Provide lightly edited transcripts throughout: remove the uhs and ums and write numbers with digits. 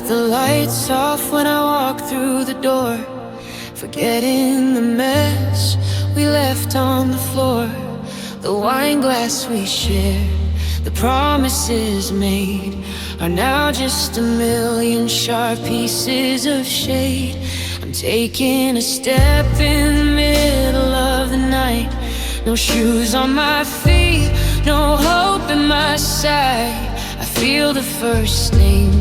the lights off when I walk through the door, forgetting the mess we left on the floor. The wine glass we shared, the promises made, are now just a million sharp pieces of shade. I'm taking a step in the middle of the night, no shoes on my feet, no hope in my sight. I feel the first name,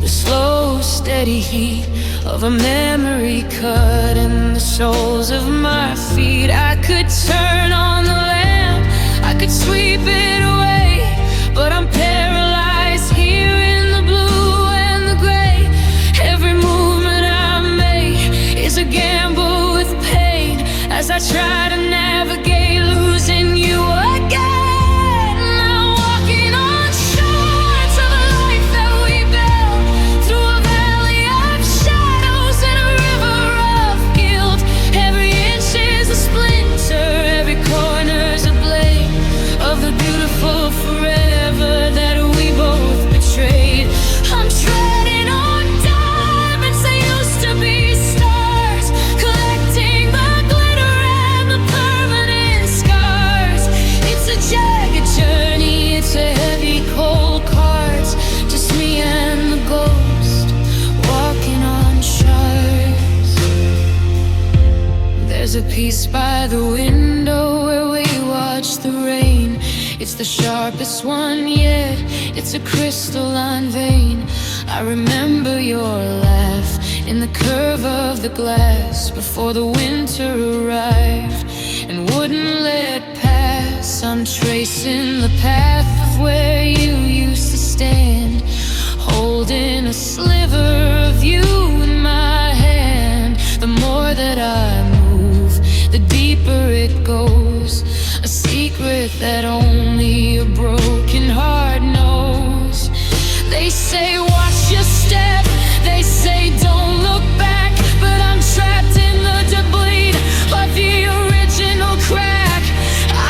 the slow, steady heat of a memory cut in the soles of my feet. I could turn on the lamp, I could sweep it away, but I'm paralyzed here in the blue and the gray. Every movement I make is a gamble with pain, as I try to navigate losing you again. There's a piece by the window where we watch the rain. It's the sharpest one yet, it's a crystalline vein. I remember your laugh in the curve of the glass before the winter arrived and wouldn't let pass. I'm tracing the path of where you used to stand, holding a sliver of you in my hand. The more that I move, the deeper it goes, a secret that only a broken heart knows. They say watch your step, they say don't look back, but I'm trapped in the debris of the original crack.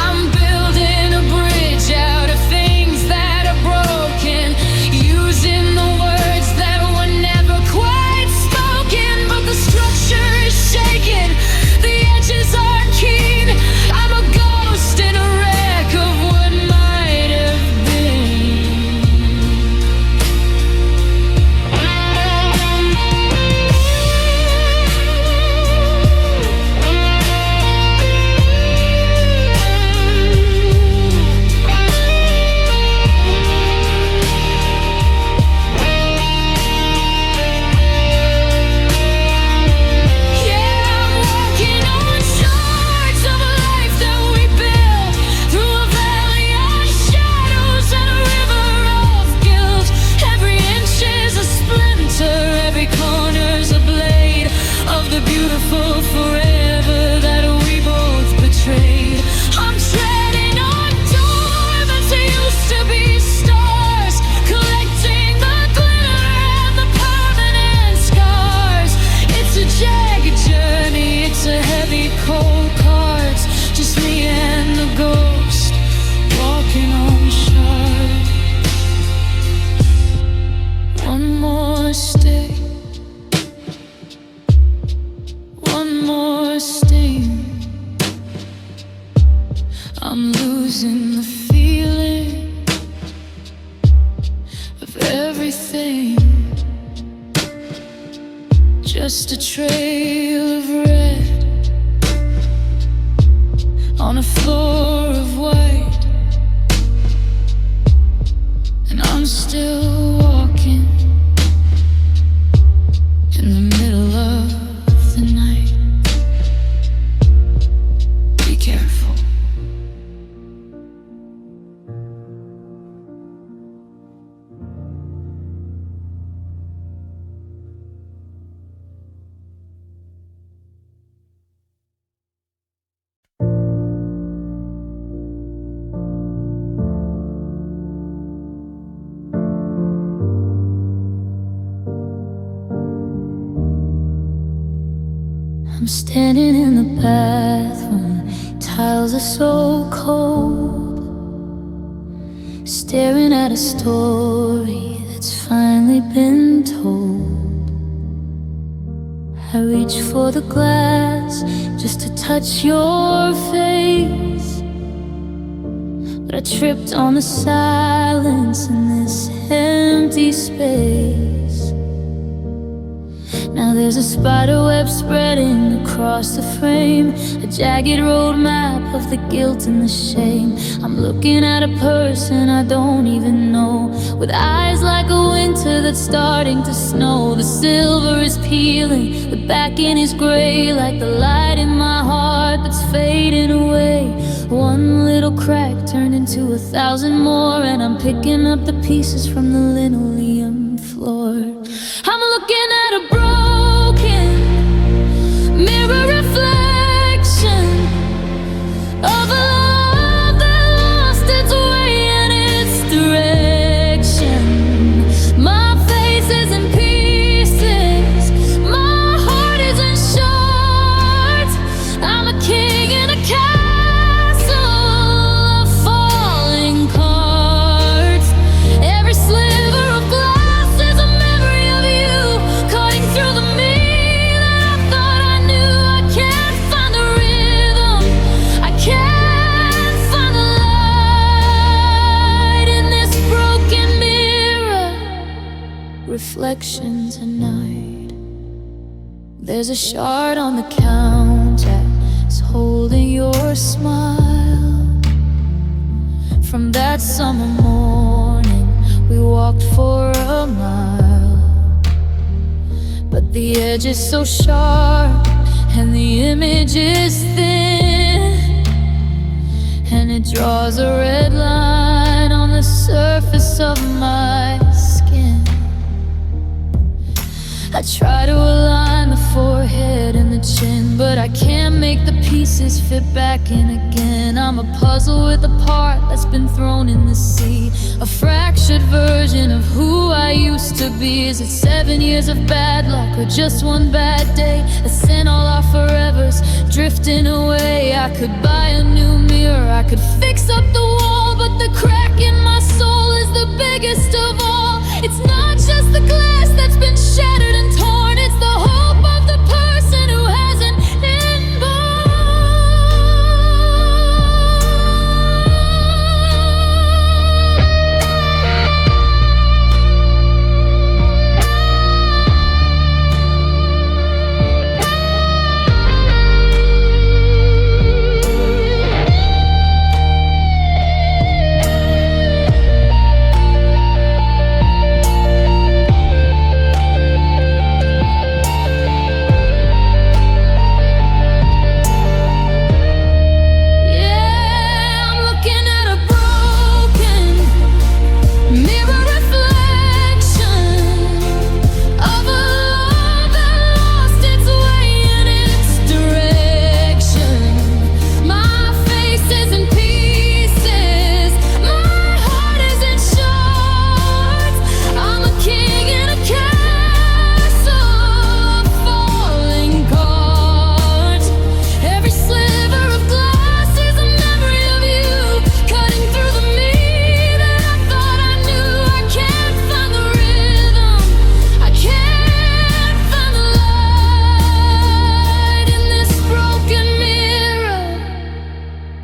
I'm building a bridge out of things that are broken, using the words that were never quite spoken, but the structure is shaken, the edges are keen. I'm a ghost in a wreck of what might have been. I'm losing the feeling of everything, just a trail of red on a floor of white, and I'm still walking in the middle of the night. Be careful. I'm standing in the bathroom, tiles are so cold. staring at a story that's finally been told. I reach for the glass just to touch your face, but I tripped on the silence in this empty space. Now there's a spider web spreading across the frame, a jagged road map of the guilt and the shame. I'm looking at a person I don't even know, with eyes like a winter that's starting to snow. The silver is peeling, the back end is gray, like the light in my heart that's fading away. One little crack turned into 1,000 more, and I'm picking up the pieces from the linoleum floor. I'm looking at a broken mirror reflection of a love that lost its way and its direction. My face is in pieces, my heart is in shards. I'm a king in a castle of falling cards. Every sliver of glass is a memory of you, cutting through the me that I thought I knew. I can't find the rhythm, I can't find the light in this broken mirror reflection tonight. There's a shard on the counter, it's holding your smile. From that summer morning, we walked for a mile, but the edge is so sharp and the image is thin, and it draws a red line on the surface of my skin. I try to align the forehead and the chin, but I can't make the pieces fit back in again. I'm a puzzle with a part that's been thrown in the sea, a fractured version of who I used to be. Is it 7 years of bad luck or just one bad day that sent all our forevers drifting away? I could buy a new mirror, I could fix up the wall, but the crack in my soul is the biggest of all. It's not just the glass that's been shattered and torn, it's the hope of the person who hasn't been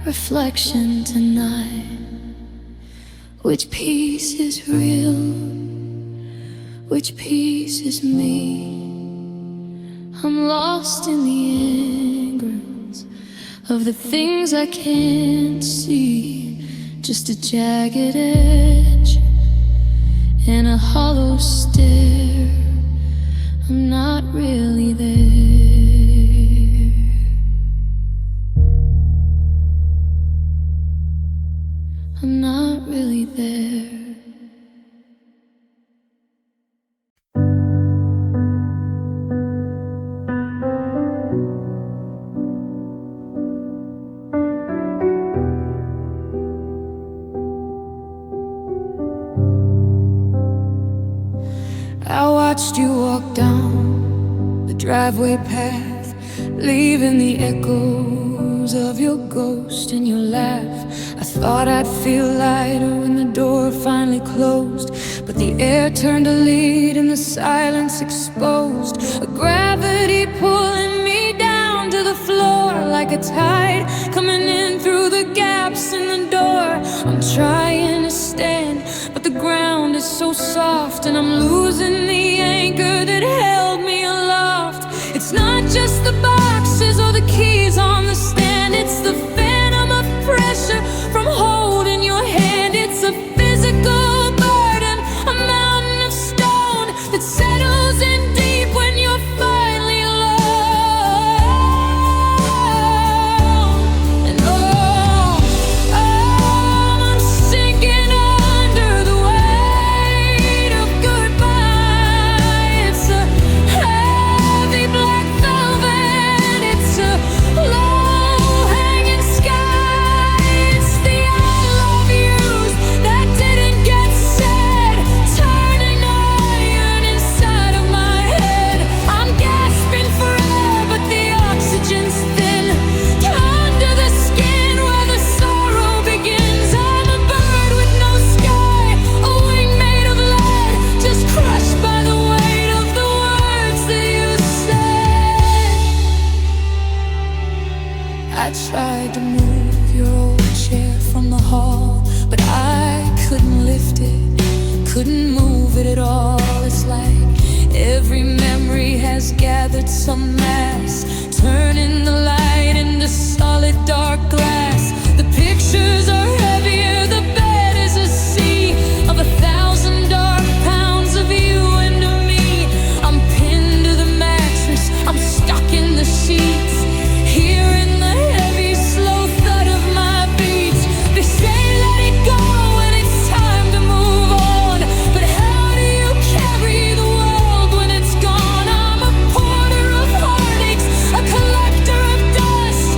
reflection tonight. Which piece is real? Which piece is me? I'm lost in the angles of the things I can't see, just a jagged edge and a hollow stare. I'm not really there. I'm not really there. I watched you walk down the driveway path, leaving the echoes echoes of your ghost and your laugh. I thought I'd feel lighter when the door finally closed, but the air turned a lead and the silence exposed a gravity pulling me down to the floor like a tide coming in through the gaps in the door. I'm trying to stand, but the ground is so soft, and I'm losing the anchor that held me aloft. It's not just the boxes or the keys on the stand, it's the phantom of pressure from holding your hand. It's a physical burden, a mountain of stone that settles in deep when you're finally alone. And I'm sinking under the weight of goodbye. It's a heavy black velvet, it's a low-hanging sky. It's the I love yous that didn't get said, turning iron inside of my head. I'm gasping for air, but the oxygen's thin. Under the skin where the sorrow begins, I'm a bird with no sky, a wing made of lead, just crushed by the weight of the words that you said. I tried to move your old chair from the hall, but I couldn't lift it, couldn't move it at all. It's like every memory has gathered some mass, turning the light into solid dark glass. The pictures are heavier, the bed is a sea of 1,000 dark pounds of you and of me. I'm pinned to the mattress, I'm stuck in the sheets, hearing the heavy slow thud of my beats. They say let it go when it's time to move on, but how do you carry the world when it's gone? I'm a porter of heartaches, a collector of dust,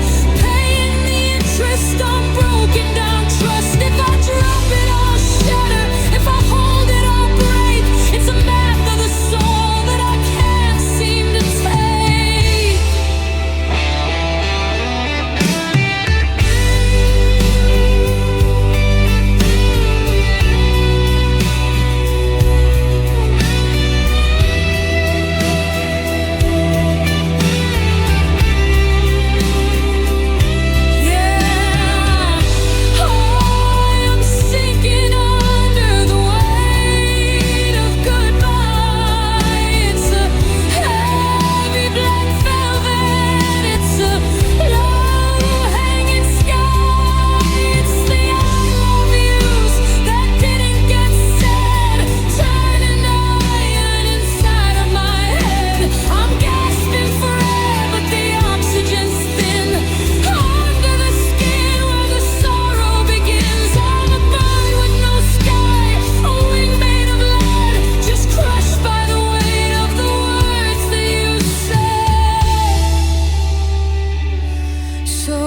paying the interest on broken down trust. If I drop it, I'll shatter. If I hold it, I'll break. It's a math of the soul that I can't seem to take. Yeah, I'm sinking under the weight of goodbye. It's a heavy black velvet, it's a low-hanging sky. It's the I love yous that didn't get said, turning iron inside of my head. I'm gasping for air, but the oxygen's thin. Under the skin where the sorrow begins, I'm a bird with no sky, a wing made of lead, just crushed by the weight of the words that you said. So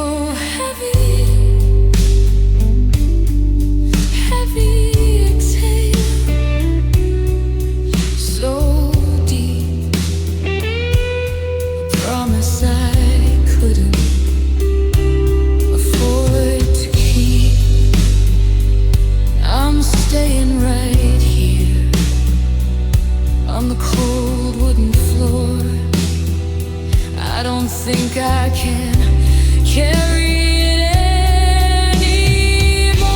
heavy, heavy exhale, so deep. Promise I couldn't afford to keep. I'm staying right here on the cold wooden floor. I don't think I can carry it anymore.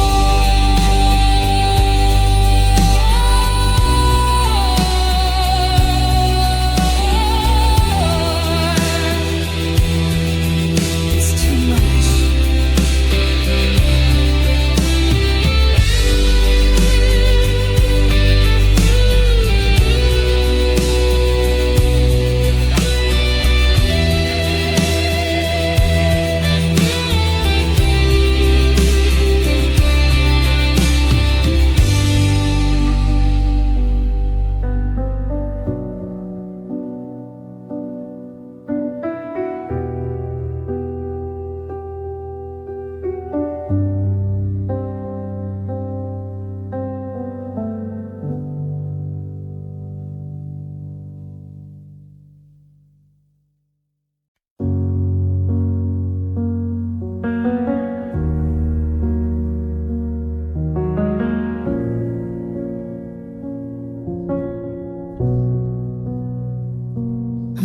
It's too much.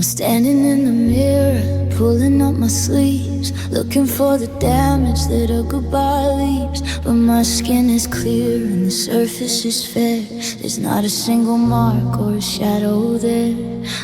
I'm standing in the mirror, pulling up my sleeves, looking for the damage that a goodbye leaves. But my skin is clear and the surface is fair. There's not a single mark or a shadow there.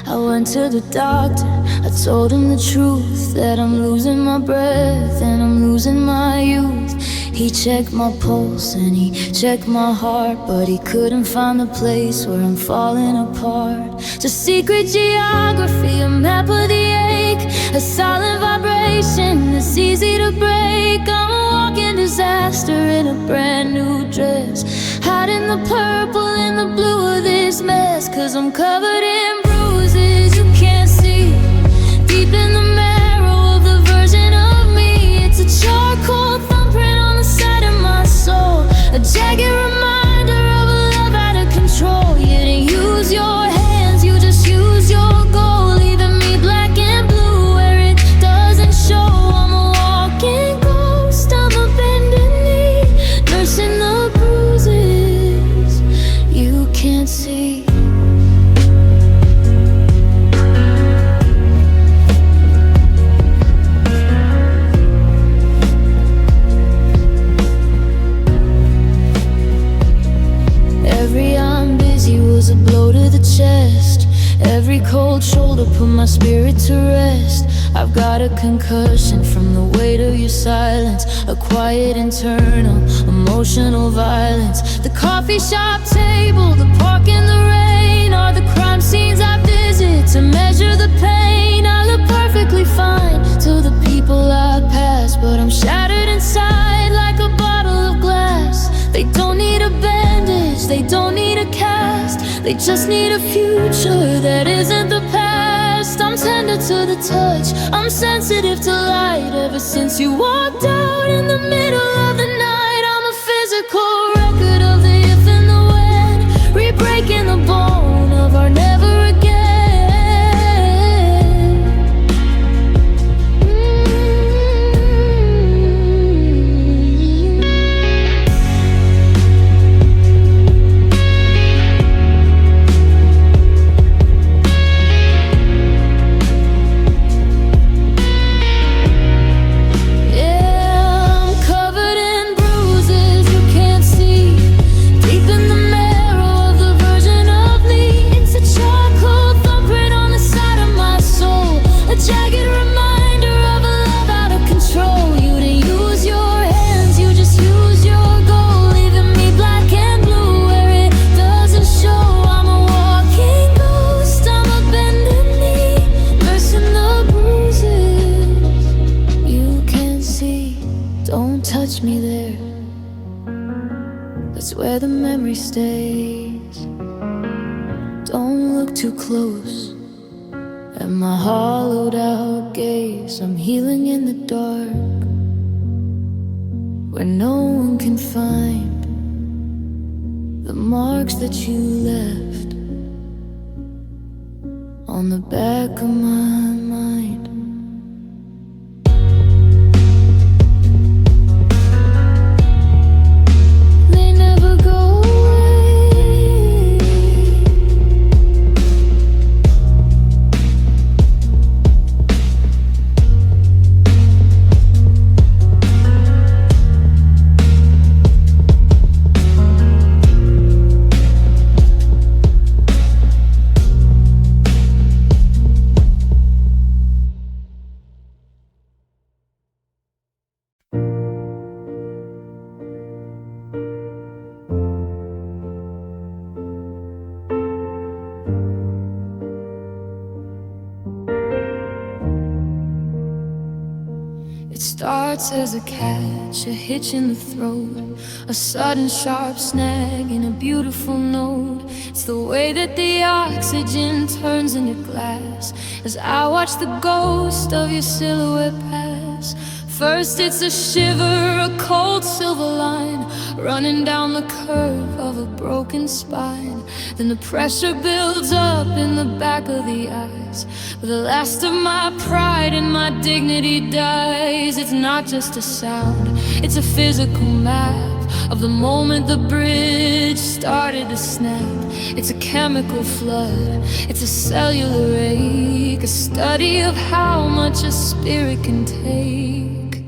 I went to the doctor, I told him the truth, that I'm losing my breath and I'm losing my youth. He checked my pulse and he checked my heart, but he couldn't find the place where I'm falling apart. Just secret geography, a map of the ache, a silent vibration that's easy to break. I'm a walking disaster in a brand new dress, hiding the purple and the blue of this mess. Cause I'm covered in bruises you can't see, deep in the marrow of the version of me. It's a charcoal thumbprint on the side of my soul, a jagged reminder of a love out of control. You didn't use your hands, you just used your goal, leaving me black and blue where it doesn't show. I'm a walking ghost, I'm a bended knee, nursing the bruises you can't see. Every I'm busy was a blow to the chest. Every cold shoulder put my spirit to rest. I've got a concussion from the weight of your silence, a quiet internal emotional violence. The coffee shop table, the park in the rain, are the crime scenes I visit to measure the pain. I look perfectly fine to the people I pass, but I'm shattered inside like a bottle of glass. They don't need a bandage, they don't need a cast, they just need a future that isn't the past. I'm tender to the touch, I'm sensitive to light. Ever since you walked out in the middle of the night, I'm a physical record of the if and the when, re-breaking the bone of our never again. Touch me there, that's where the memory stays. Don't look too close at my hollowed out gaze. I'm healing in the dark, where no one can find the marks that you left on the back of my mind. It starts as a catch, a hitch in the throat, a sudden sharp snag in a beautiful note. It's the way that the oxygen turns into glass as I watch the ghost of your silhouette pass. First it's a shiver, a cold silver line running down the curve of a broken spine. Then the pressure builds up in the back of the eyes, but the last of my pride and my dignity dies. It's not just a sound, it's a physical map of the moment the bridge started started to snap. It's a chemical flood, it's a cellular ache, a study of how much a spirit can take.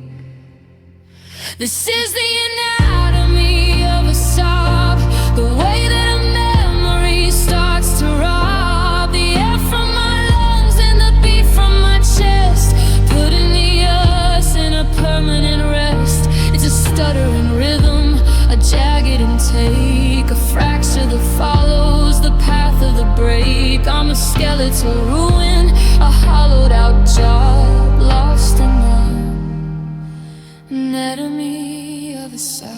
This is the anatomy of a sob, the way that a memory starts to rob the air from my lungs and the beat from my chest, putting the us in a permanent rest. It's a stuttering rhythm, a jagged intake, a fracture that follows the path of the break. I'm a skeletal ruin, a hollowed out job, lost in the anatomy of a sob.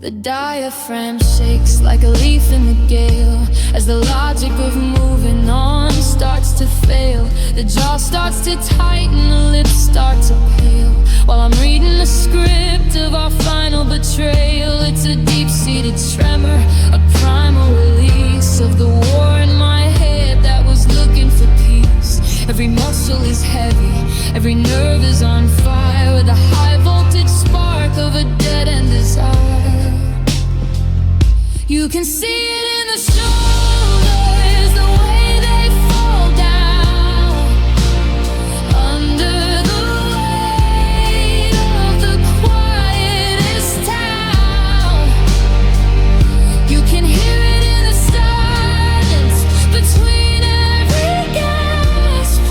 The diaphragm shakes like a leaf in the gale as the logic of moving on starts to fail. The jaw starts to tighten, the lips start to pale, while I'm reading the script of our final betrayal. It's a deep-seated tremor, a primal release of the war in my head that was looking for peace. Every muscle is heavy, every nerve is on fire with a high-voltage spark of a dead-end desire. You can see it in the shoulders, the way they fall down under the weight of the quietest town. You can hear it in the silence between every gasp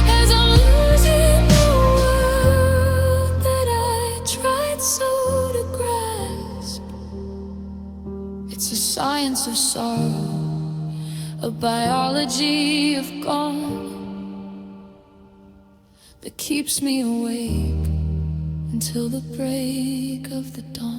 as I'm losing the word that I tried so to grasp. It's a science of sorrow, a biology of gone that keeps me awake until the break of the dawn.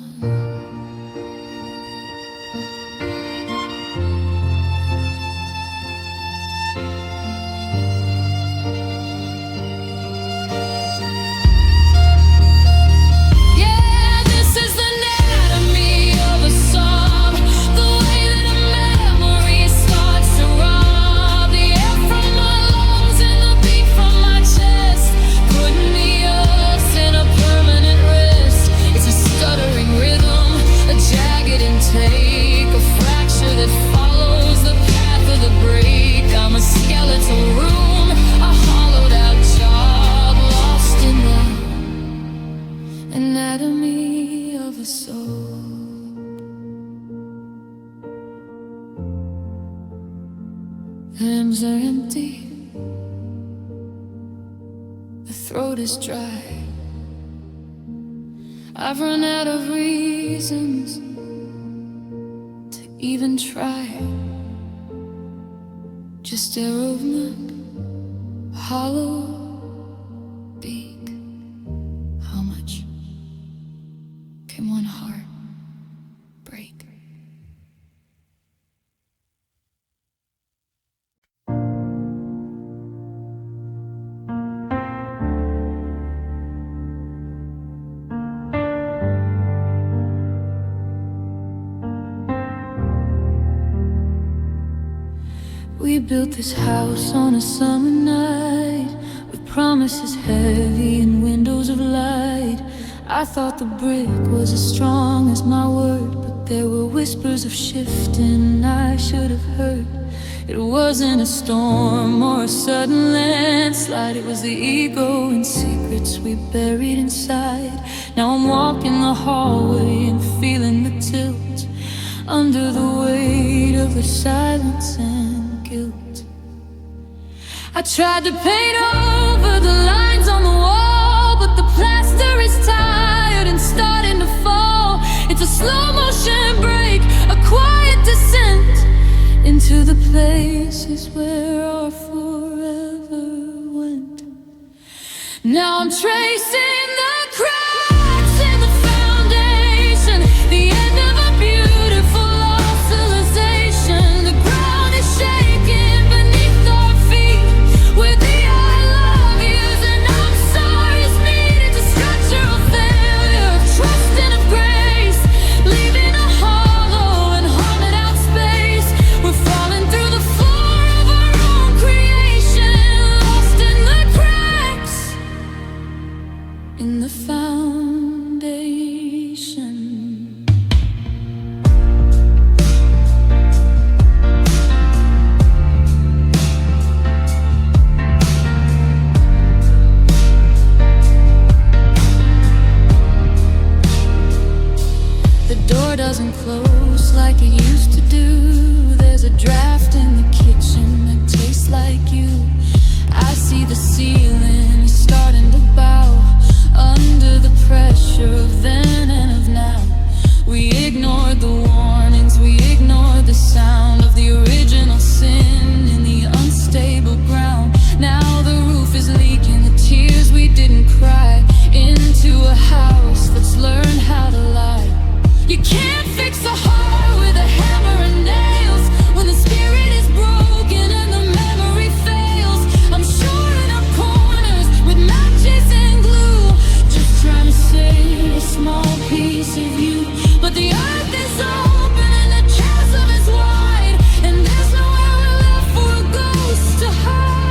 Anatomy of a soul. The limbs are empty, the throat is dry. I've run out of reasons to even try. Just a movement, hollow beak. How much can one heart break? We built this house on a summer night with promises heavy and windows of light. I thought the brick was as strong as my word, but there were whispers of shifting I should have heard. It wasn't a storm or a sudden landslide, it was the ego and secrets we buried inside. Now I'm walking the hallway and feeling the tilt under the weight of the silence and guilt. I tried to paint over the lines on the wall, but the plaster is tired and starting to fall. It's a slow motion break, a quiet descent into the places where our forever went. Now I'm tracing the cracks in the foundation, the end of a beautiful oscillation. The ground is shaking beneath our feet with the I love yous and I'm sorry's needed to structural failure of trust and of grace, leaving a hollow and haunted out space. We're falling through the floor of our own. foundation. The door doesn't close like it used to do. There's a draft in the kitchen that tastes like you. I see the ceiling is starting to bow under the pressure of then and of now. We ignored the warnings, we ignored the sound of the original sin in the unstable ground. Now the roof is leaking, the tears we didn't cry into a house that's learned how to lie. You can't fix a heart with a hammer and nails when the spirit is broken and the memory fails. I'm shoring up corners with matches and glue, just trying to save a small piece of you. But the earth is open and the chasm is wide, and there's nowhere left for a ghost to hide.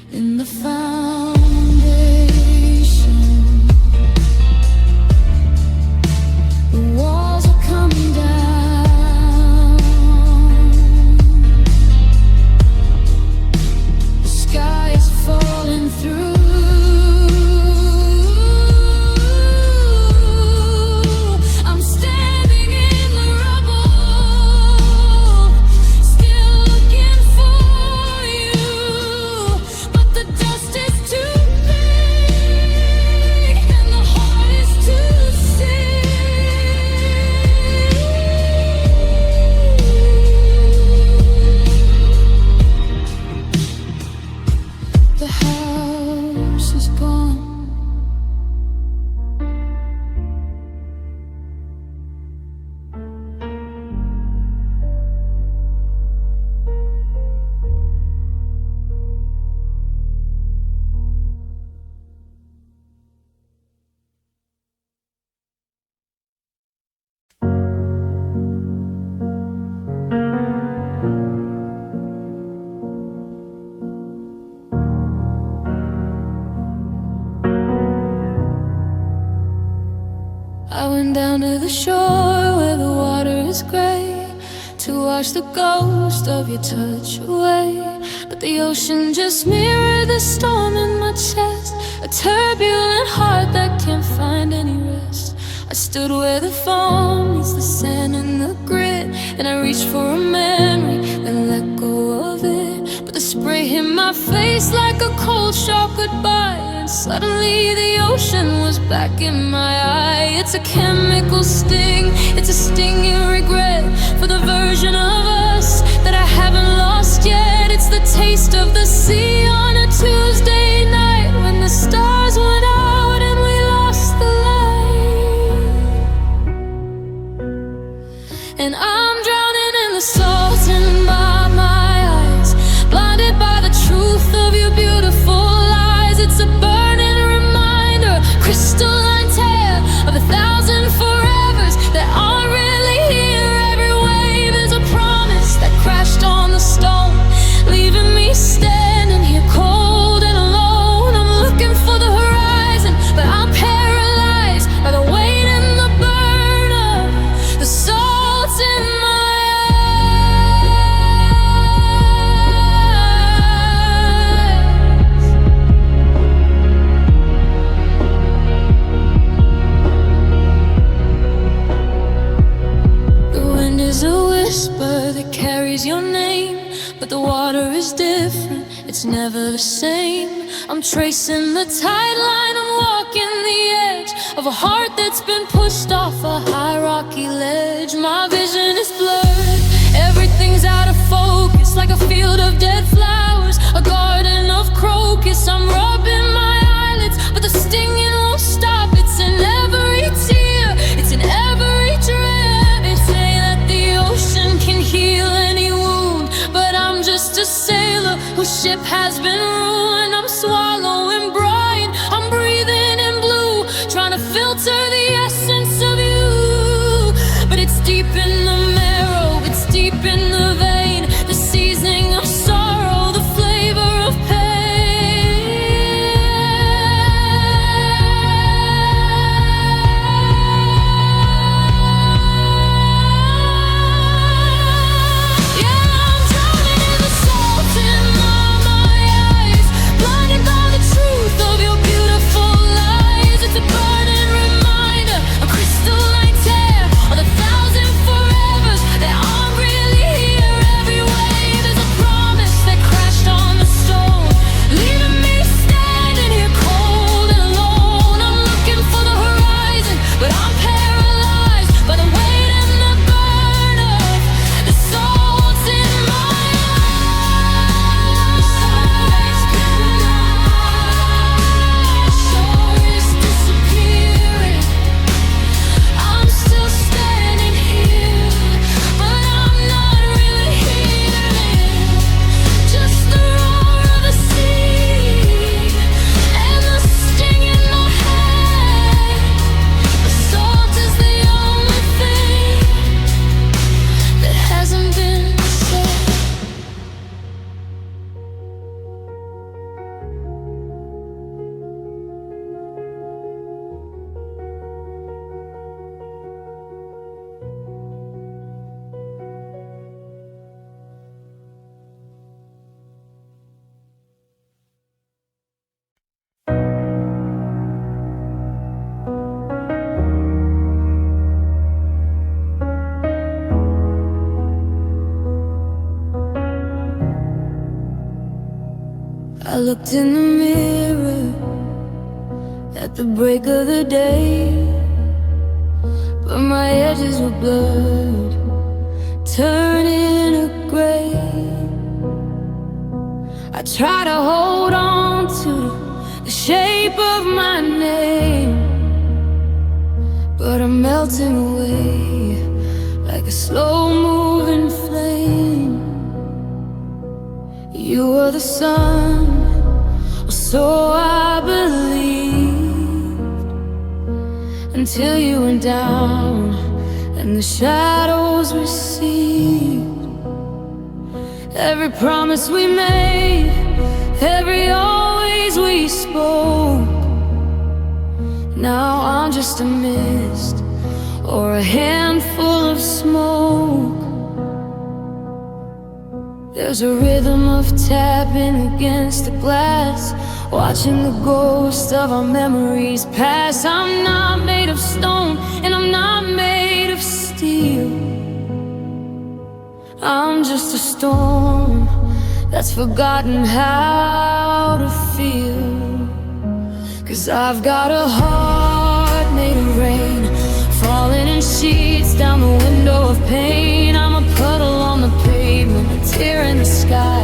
In the foundation, the walls are coming down, the sky is falling through. I'm standing in the rubble, still looking for you, but the dust is too big and the heart is too sick. The house is gone. I went down to the shore where the water is gray to wash the ghost of your touch away. But the ocean just mirrored the storm in my chest, a turbulent heart that can't find any rest. I stood where the foam meets the sand and the grit, and I reached for a memory, then let go of it. But the spray hit my face like a cold, sharp goodbye, and suddenly the ocean was back in my eye. It's a chemical sting, it's a stinging regret for the version of us that I haven't lost yet. It's the taste of the sea on a Tuesday night when the stars went out and we lost the light. And I'm drowning in the salt in my eyes, blinded by the truth of your beautiful lies. It's a burning reminder, crystalline tale of 1,000 forevers that aren't really here. Every wave is a promise that crashed on the stars. but the water is different, it's never the same. I'm tracing the tide line, I'm walking the edge of a heart that's been pushed off a high rocky ledge. My vision is blurred, everything's out of focus, like a field of dead flowers, a garden of crocus. I'm rubbing my eyelids, but the stinging won't stop. It's in every tear, it's in every dream. They say that the ocean can heal any wound, but I'm just a sailor whose ship has been ruined. I'm swallowing brine, I'm breathing in blue, trying to filter the essence of you. But it's deep in the marrow, it's deep in the vein, the seasoning of sorrow, the flavor of I looked in the mirror at the break of the day, but my edges were blurred, turning to gray. I try to hold on to the shape of my name, but I'm melting away like a slow-moving flame. You were the sun, or so I believed, until you went down and the shadows receded. Every promise we made, every always we spoke, now I'm just a mist or a handful of smoke. There's a rhythm of tapping against the glass, watching the ghost of our memories pass. I'm not made of stone and I'm not made of steel, I'm just a storm that's forgotten how to feel. 'Cause I've got a heart made of rain, falling in sheets down the window of pain. I'm a puddle on the pavement, a tear in the sky,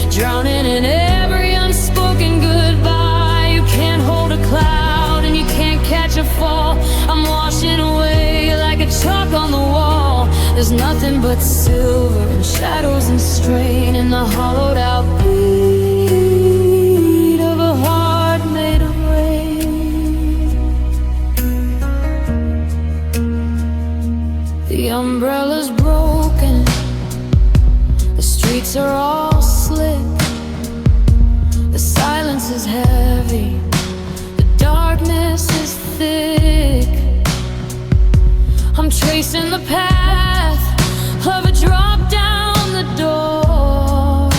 drowning in every unspoken goodbye. You can't hold a cloud and you can't catch a fall. I'm washing away like a chalk on the wall. There's nothing but silver and shadows and strain in the hollowed out beat of a heart made of rain. The umbrella's broken, the streets are all slick, the silence is heavy, the darkness is thick. I'm tracing the path of a drop down the door,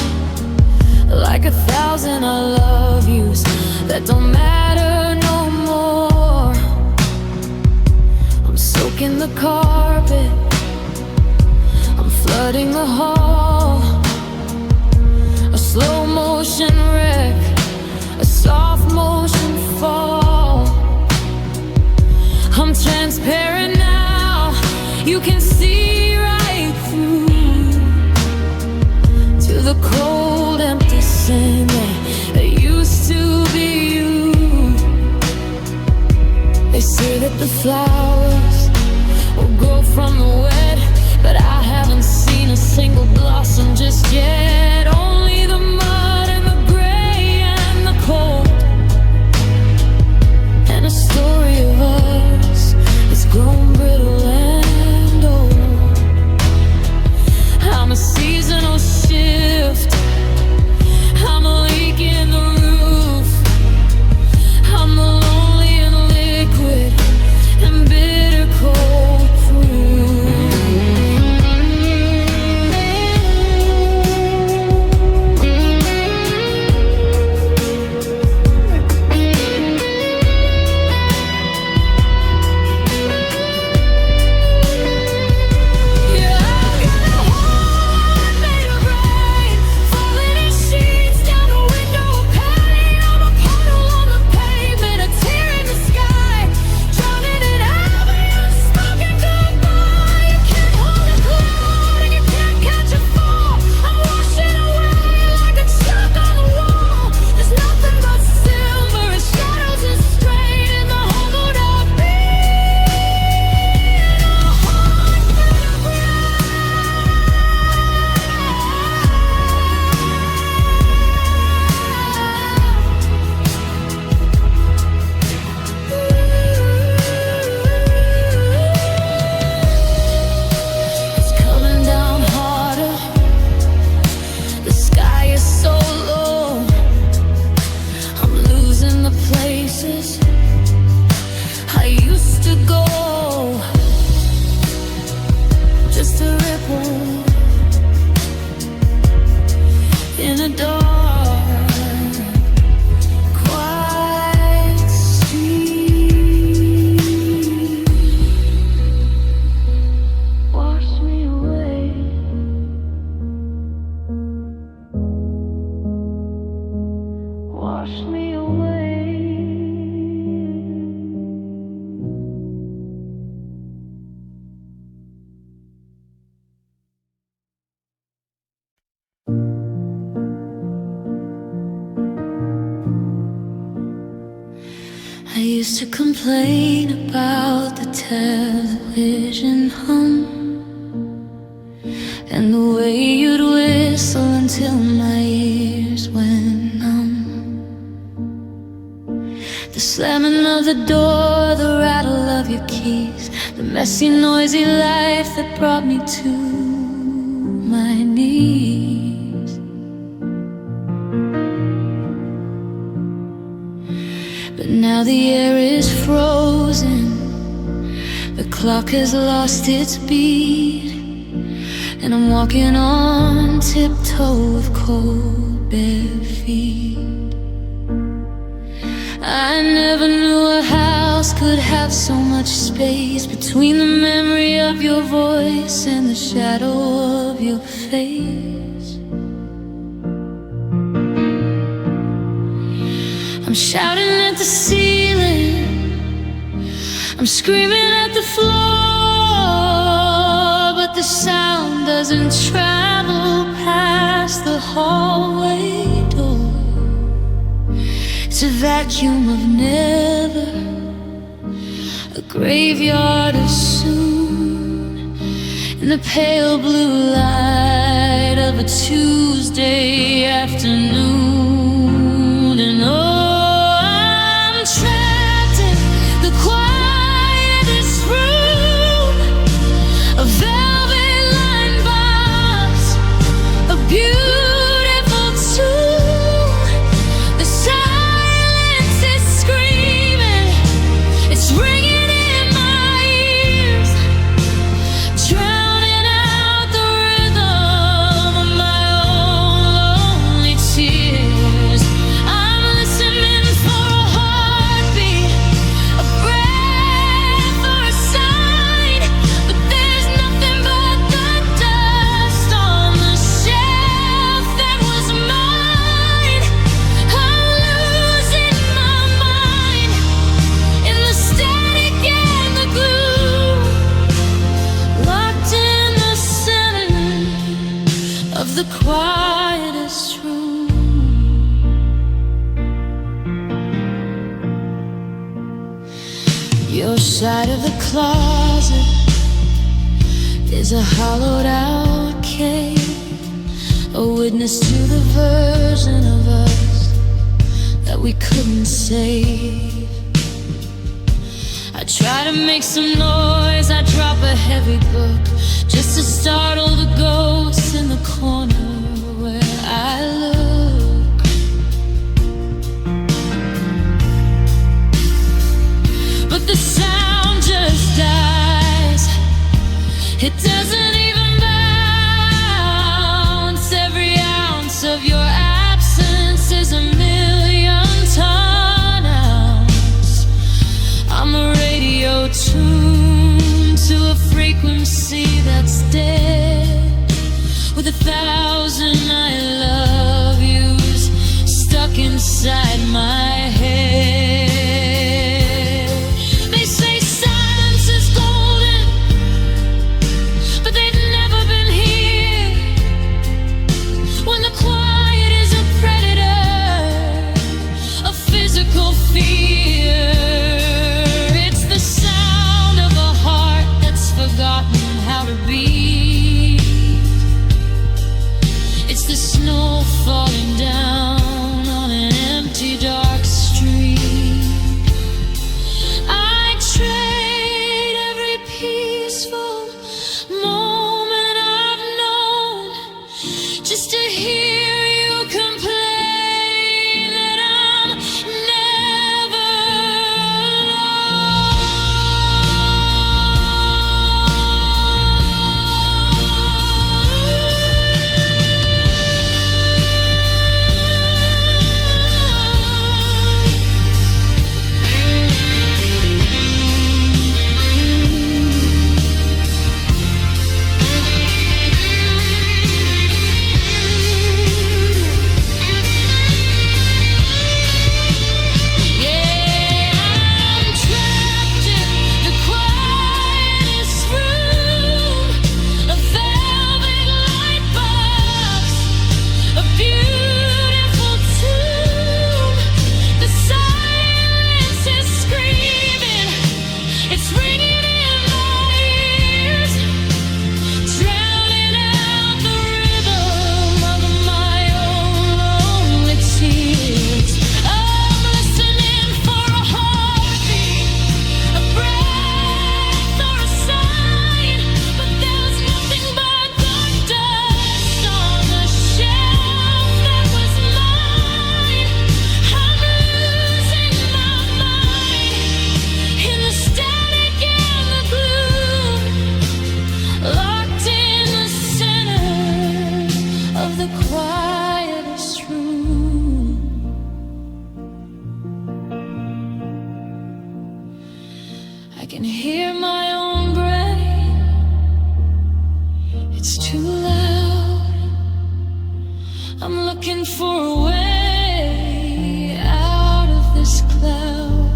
like 1,000 I love yous that don't matter no more. I'm soaking the carpet, I'm flooding the hall, flowers will grow from the wet, but I haven't seen a single blossom just yet. Only the mud and the gray and the cold, and a story of us that's grown brittle and old. I'm a seasonal shift, I'm a leak in the roof, I'm the lonely and liquid and bitter cold proof. Yeah, I've got a heart made of rain, falling in sheets down the window pane. I'm a puddle on the pavement, a tear in the sky, drowning in every unspoken goodbye. You can't hold a cloud and you can't catch a fall. I'm washing away like a chalk on the wall. There's nothing but silver and shadows and strain in the hollowed out beat. A heart made of It's coming down harder. The sky is so low. I'm losing the places I used to go. Just a ripple in a dark, quiet street. Wash me away. Wash me away. I used to complain about the television hum and the way you'd whistle until my ears went numb. The slamming of the door, the rattle of your keys, the messy, noisy life that brought me to my knees. But now the air is frozen, the clock has lost its beat, and I'm walking on tiptoe with cold bare feet. I never knew a house could have so much space between the memory of your voice and the shadow of your face. I'm shouting at the ceiling, I'm screaming at the floor, but the sound doesn't travel past the hallway door. It's a vacuum of never, a graveyard of soon, in the pale blue light of a Tuesday afternoon. And oh, I'm trapped in the quietest room, a velvet-lined box, a beautiful tomb. The silence is screaming, it's ringing in my ears, drowning out the rhythm of my own lonely tears. closet is a hollowed out cave, a witness to the version of us that we couldn't save. I try to make some noise, I drop a heavy book just to startle the ghosts in the corner where I look. But the sound just dies, it doesn't even bounce. Every ounce of your absence is a million-ton ounce. I'm a radio tuned to a frequency that's dead, with 1,000 I love yous stuck inside my head. They say silence is golden, but they've never been here. When the quiet is a predator, a physical fear. It's the sound of a heart that's forgotten how to beat. It's the snow falling down on an empty, dark street. I trade every peaceful moment I've known just to hear you complain that I'm never the quietest room. I can hear my own brain, it's too loud. I'm looking for a way out of this cloud,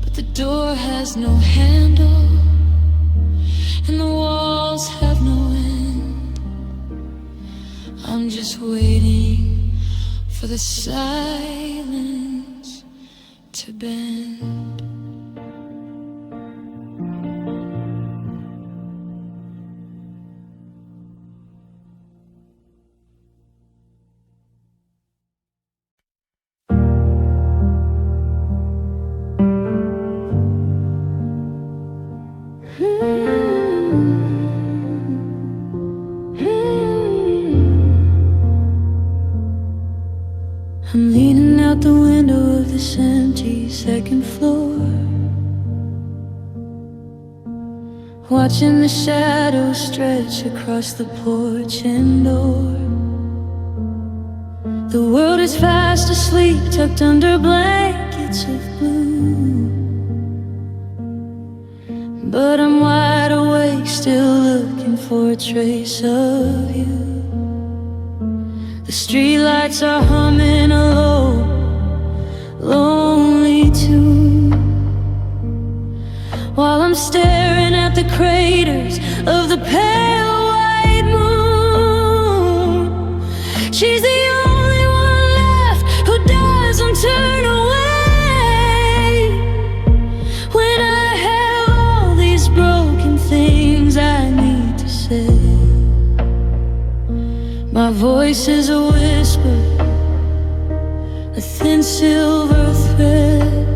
but the door has no handle and the walls have no end. I'm just waiting for the silence to bend. I'm leaning out the window of this empty second floor, watching the shadows stretch across the porch and door. The world is fast asleep, tucked under blankets of blue, but I'm wide awake, still looking for a trace of you. The streetlights are humming a low, lonely tune, while I'm staring at the craters of the pale white moon. She's the only one left who doesn't turn away when I My voice is a whisper, a thin silver thread,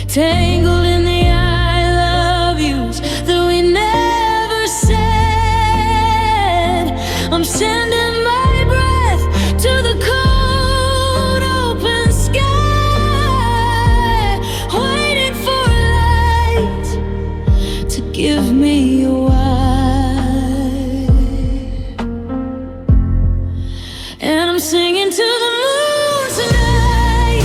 tangled in the I love yous that we never said. I'm sending my breath to the cold open sky, waiting for light to give me a why. And I'm singing to the moon tonight,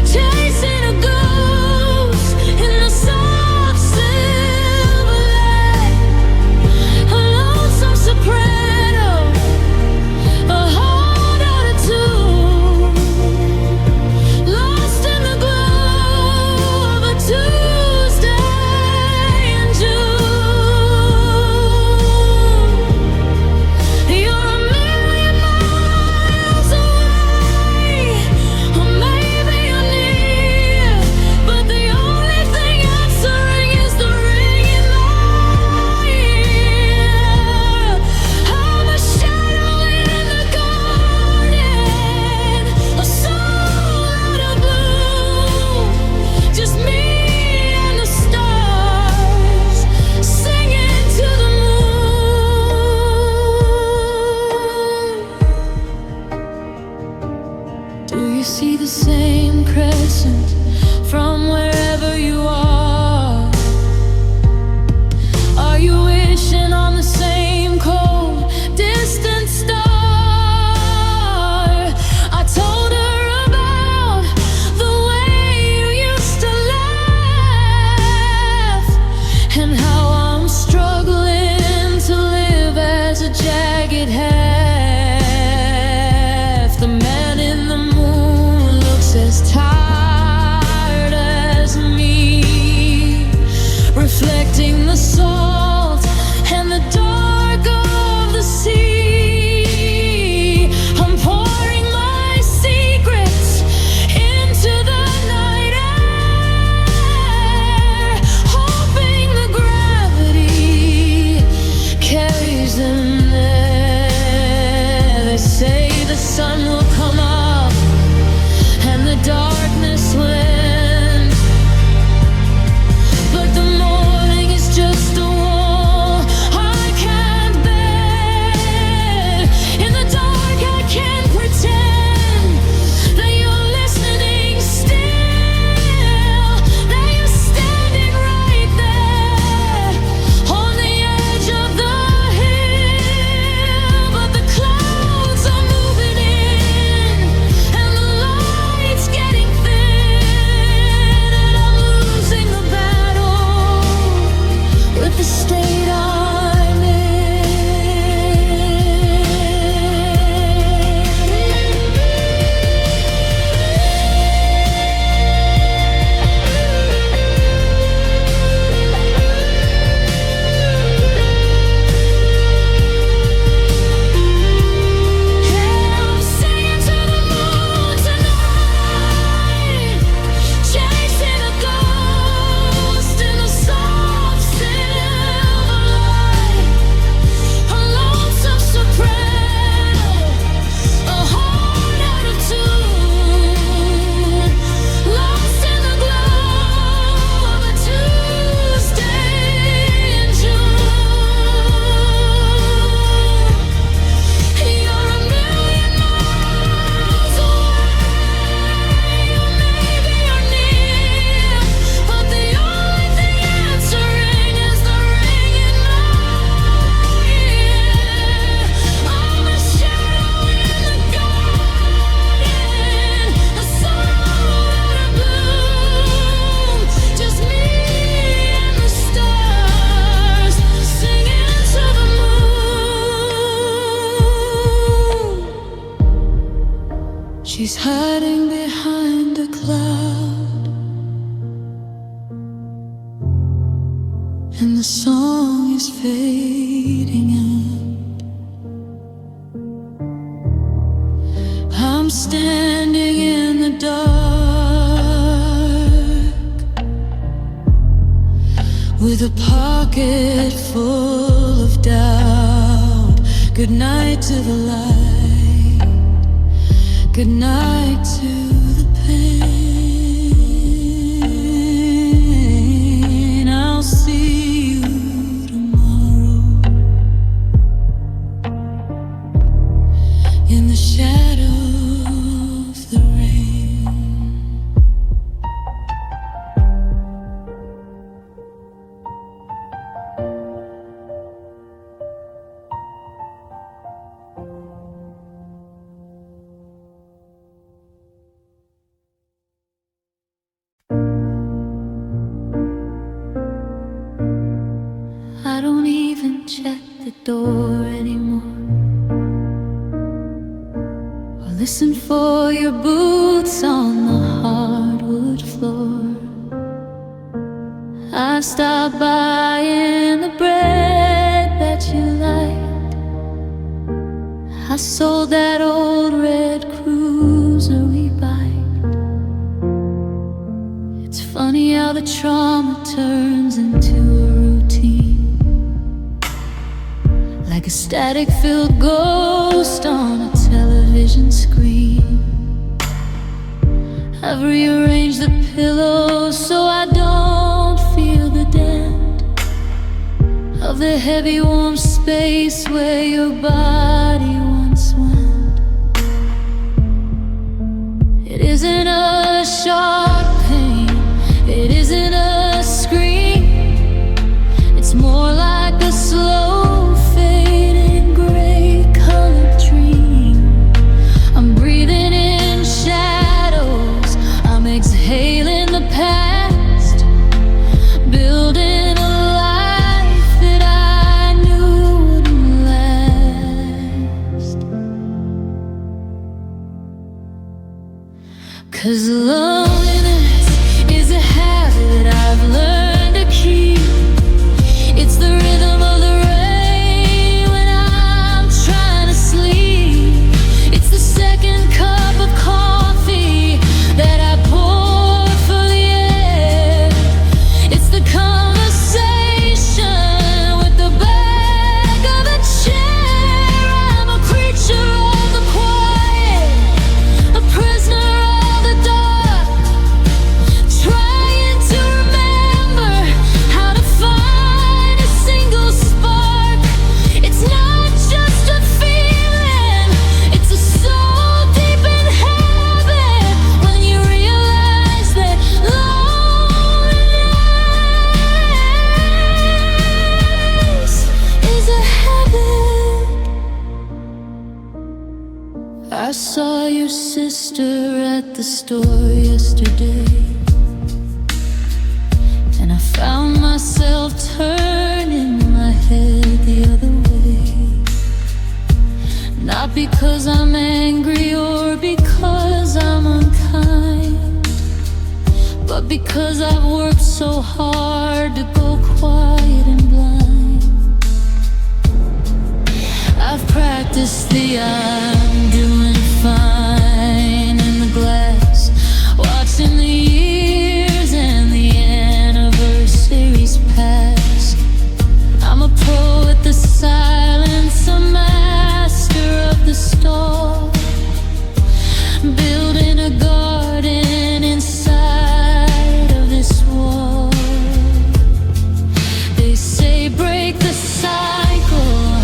chasing a ghost in the soft silver light. A lonesome soprano, a heart out of tune, lost in the glow of a Tuesday in June. You're a million miles away, or maybe you're near, but the only thing answering is the ring in my ear. I'm a shadow in the garden, a soul out of bloom, just me and the stars singing to the moon. Do you see the same crescent from wherever you are? Are you wishing on the same cold, distant star? I told her about the way you used to laugh, and how I'm struggling to live as a jagged half. The man in the moon looks as tired as me, reflecting the salt and the dark of the sea. I'm pouring my secrets into the night air, hoping the gravity carries them there. They say the sun will come up and the darkness will end, but the morning is just a wall I can't bear. In the dark I can't pretend that you're listening still, that you're standing right there on the edge of the hill. But the clouds are moving in and the light's getting thin, and I'm losing the battle with the state I'm in. I'm singing to the moon tonight, chasing a ghost in the soft silver light. A lonesome soprano, a heart out of tune, lost in the glow of a Tuesday in June. You're a million miles away, or maybe you're near, but the only thing answering is the ring in my ear. I'm a shadow in the garden, a soul out of bloom, just me and the stars singing to the moon. She's hiding behind a cloud, and the song is fading out. I'm standing in the dark with a pocket full of doubt, Good night to the light. Good night to the pain. I'll see you tomorrow in the shadow of the rain. I don't even check the door anymore, or listen for your boots on the hardwood floor. I stopped buying the bread that you liked. I sold that old red cruiser we biked. It's funny how the trauma turns into a routine, like a static-filled ghost on a television screen. I've rearranged the pillows so I don't feel the dent of the heavy warm space where your body once went. It isn't a sharp pain, it isn't a scream. It's more like a slow fading gray colored dream. I'm breathing in shadows, I'm exhaling the past, building a life that I knew wouldn't last. 'Cause loneliness is a habit I've learned to keep. It's the rhythm of the rain when I'm trying to sleep. It's the second cup of coffee that I pour for the air. It's the conversation with the back of a chair. I'm a creature of the quiet, a prisoner of the dark, trying to remember how to find a single spark. It's not just a feeling, it's a soul deep in habit. When you realize that loneliness is a habit. I saw your sister at the store yesterday, and I found myself turning my head the other way. Not because I'm angry or because I'm unkind, but because I've worked so hard to go quiet and blind. I've practiced the I'm doing fine in the glass, watching the years and the anniversaries pass. I'm a pro at the silence, a master of the stall, building a garden inside of this wall. They say break the cycle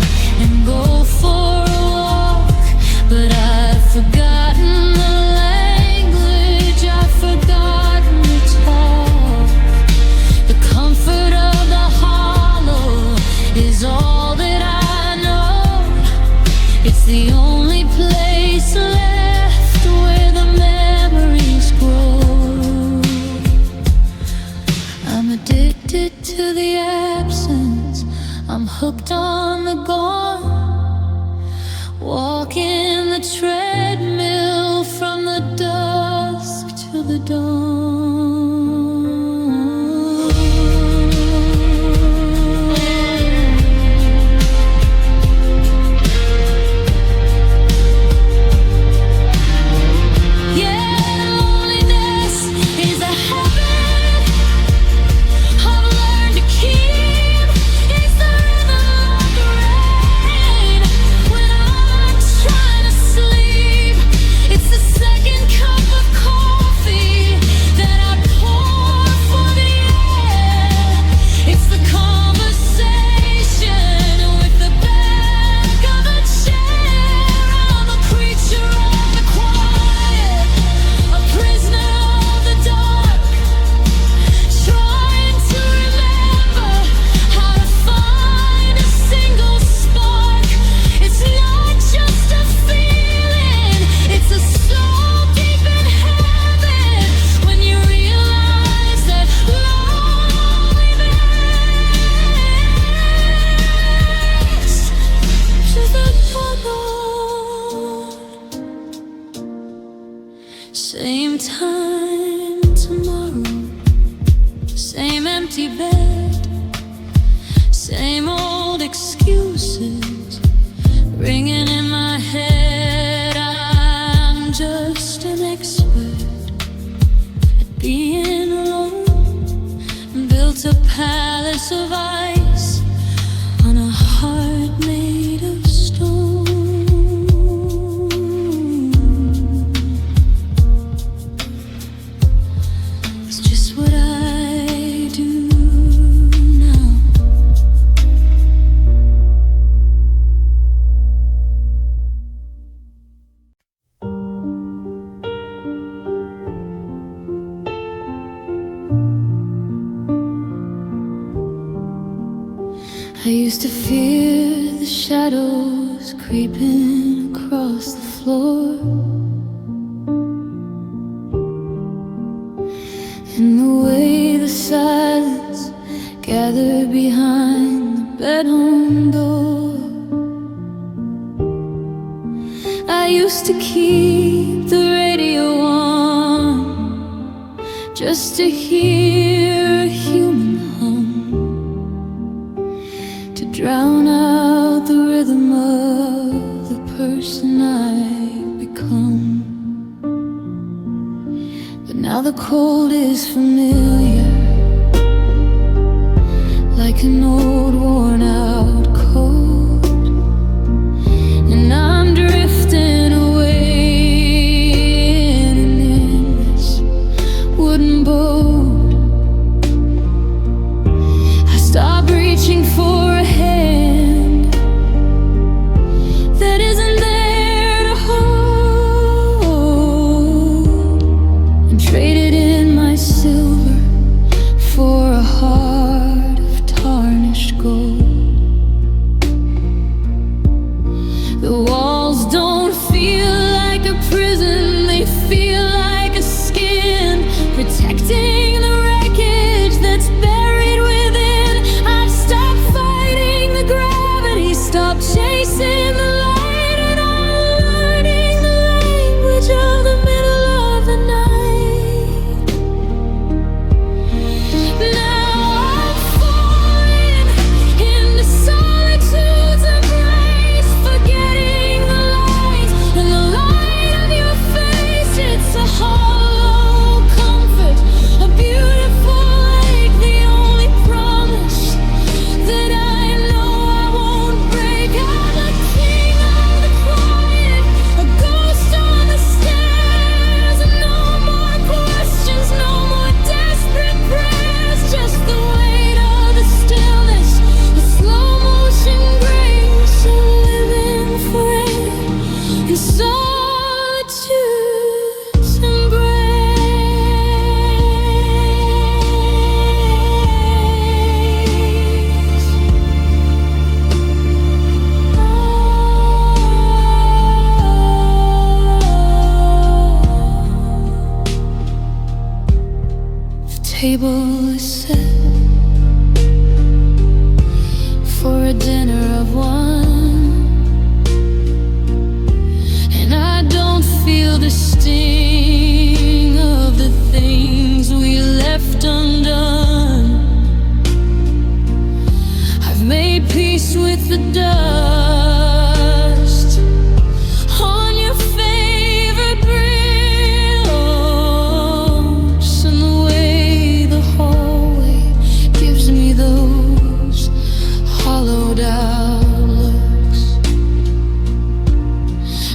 and go for a walk, but I've forgotten the language, I've forgotten to talk. The comfort of the hollow is all that I know. It's the only place left where the memories grow. I'm addicted to the absence, I'm hooked on the gone, walking the treadmill from the dusk to the dawn. Same time tomorrow, same empty bed, same old excuses ringing in my head. I'm just an expert at being alone. Built a palace of ice on a heart made of stone. It's just what I do now. I used to fear the shadows creeping across the floor, and the way the silence gathered behind the bedroom door. I used to keep the radio on just to hear a human hum, to drown out the rhythm of the person I've become. But now the cold is familiar, like an old worn out coat, and I'm drifting away in an endless wooden boat. I stop reaching for a hand that isn't there to hold, and traded in my silver for a heart of tarnished gold. The walls don't feel like a prison, they feel like a skin, protecting the wreckage that's buried within. I've stopped fighting the gravity, stopped chasing the light, and I'm learning the language of the middle of the night. Now I'm falling into solitude's embrace, forgetting the light and the light of your face. It's a hollow comfort, a beautiful lake, the only promise that I know I won't break. I'm the king of the quiet, a ghost on the stairs. No more questions, no more desperate prayers, just the weight of the stillness, the slow motion grace of living forever in solitude's embrace. The table is set for a dinner of one, and I don't feel the sting of the things we left undone. I've made peace with the dust on your favorite brioche, and the way the hallway gives me those hollowed out looks.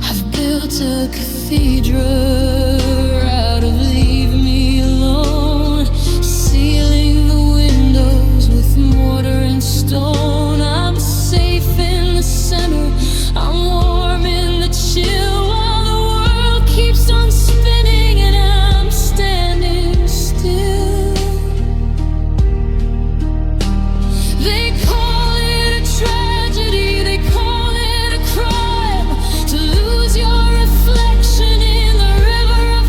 I've built a cathedral out of leave me alone, sealing the windows with mortar and stone. I'm safe in the center, I'm warm in the chill, while the world keeps on spinning and I'm standing still. They call it a tragedy, they call it a crime, to lose your reflection in the river of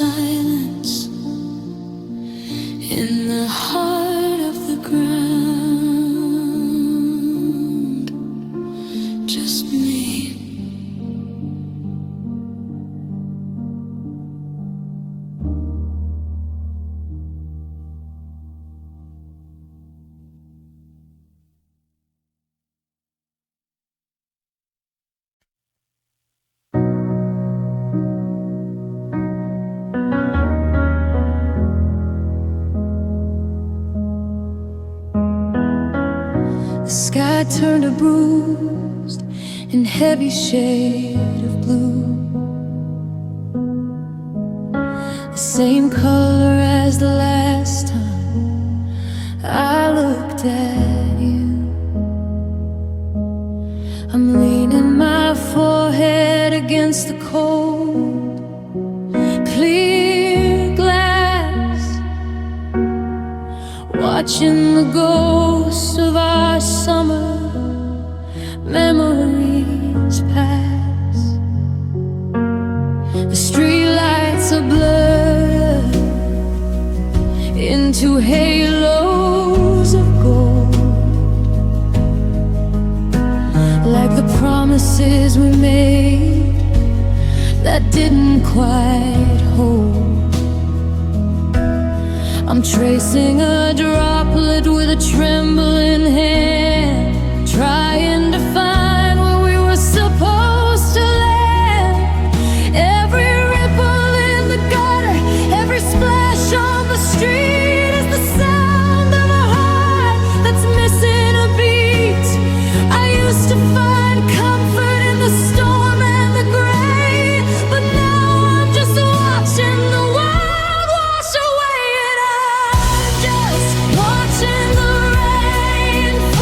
silence in the heart of the ground. Just me. The sky turned a bruised and heavy shade of blue, the same color as the last time I looked at you. I'm leaning my forehead against the cold, clear glass, watching the ghosts of our summer memories pass. The streetlights are blurred into halos of gold, like the promises we made that didn't quite hold. I'm tracing a droplet with a trembling hand, trying to find where we were supposed to land. Every ripple in the gutter, every splash on the street is the sound of a heart that's missing a beat. I used to find comfort in the storm and the gray, but now I'm just watching the world wash away, and I'm just watching the rain fall.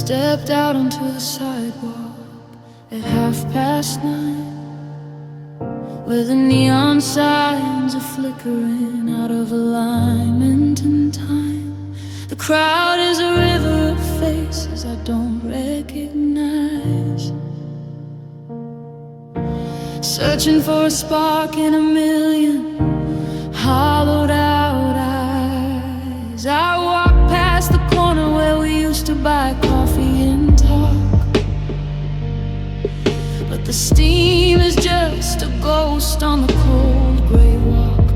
stepped out onto the sidewalk at 9:30, where the neon signs are flickering out of alignment and time. The crowd is a river of faces I don't recognize, searching for a spark in a million hollowed out eyes. I walk past the corner where we used to buy coffee and talk, but the steam is just a ghost on the cold gray walk.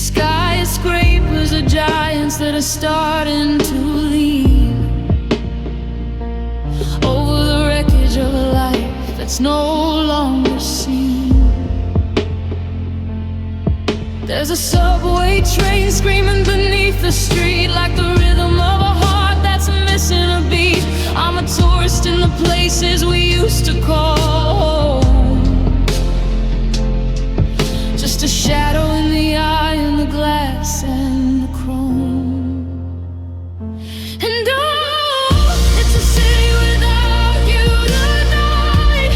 Skyscrapers are giants that are starting to leave over the wreckage of a life that's no longer seen. There's a subway train screaming beneath the street, like the rhythm of a heart that's missing a beat. I'm a tourist in the places we used to call home, just a shadow in the eye and the glass and the chrome. And oh, it's a city without you tonight,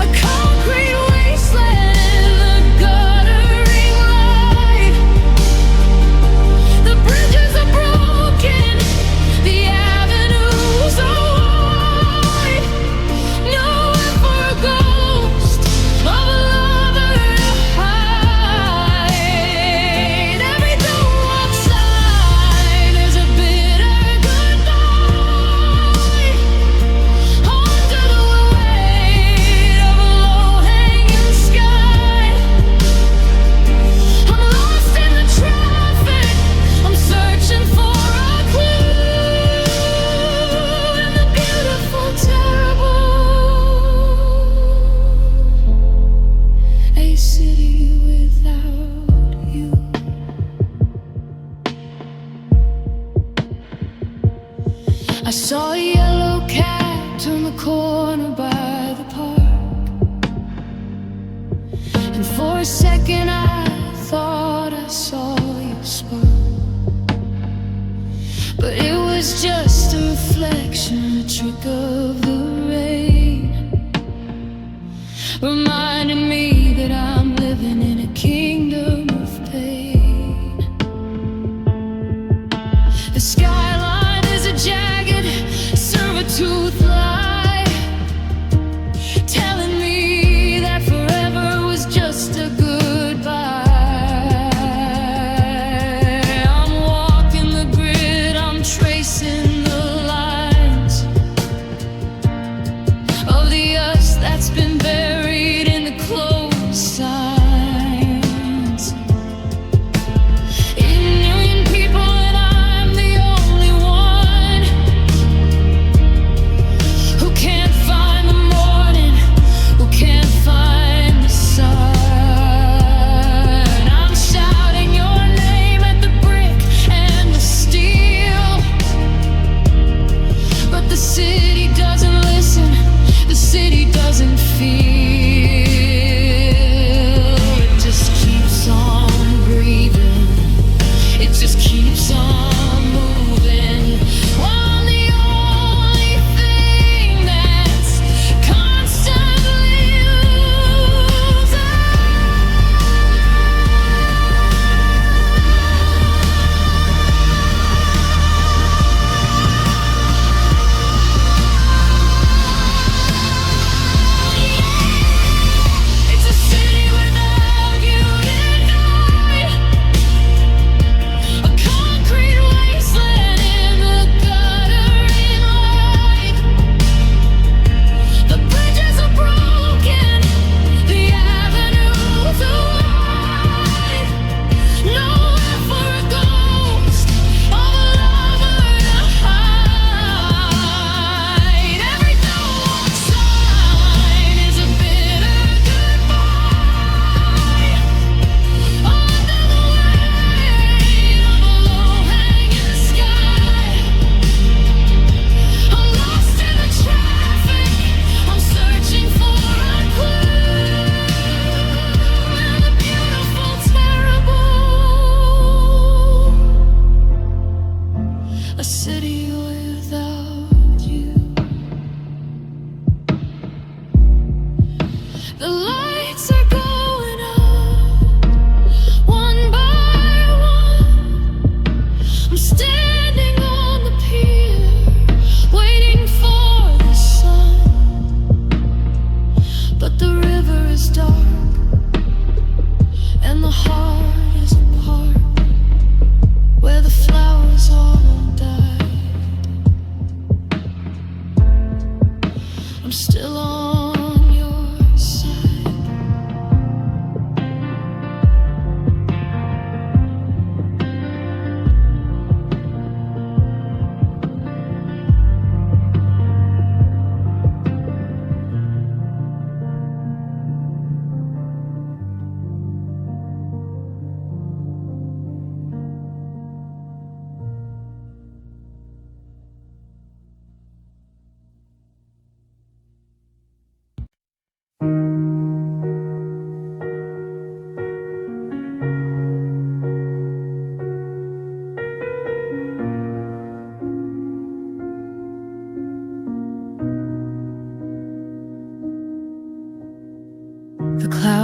a concrete wasteland in the guttering light. The bridges are broken, the avenues are wide, nowhere for a ghost of a lover to hide.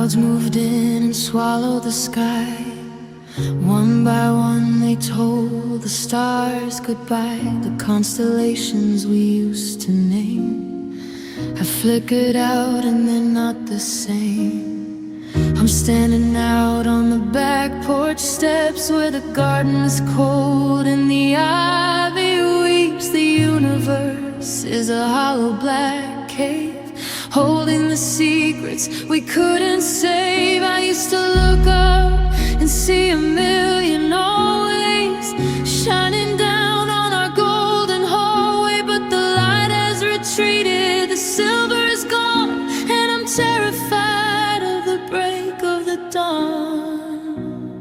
Clouds moved in and swallowed the sky. One by one they told the stars goodbye. The constellations we used to name have flickered out and they're not the same. I'm standing out on the back porch steps where the garden's cold and the ivy weeps. The universe is a hollow black cave holding the secrets we couldn't save. I used to look up and see a million always shining down on our golden hallway, but the light has retreated, the silver is gone, and I'm terrified of the break of the dawn.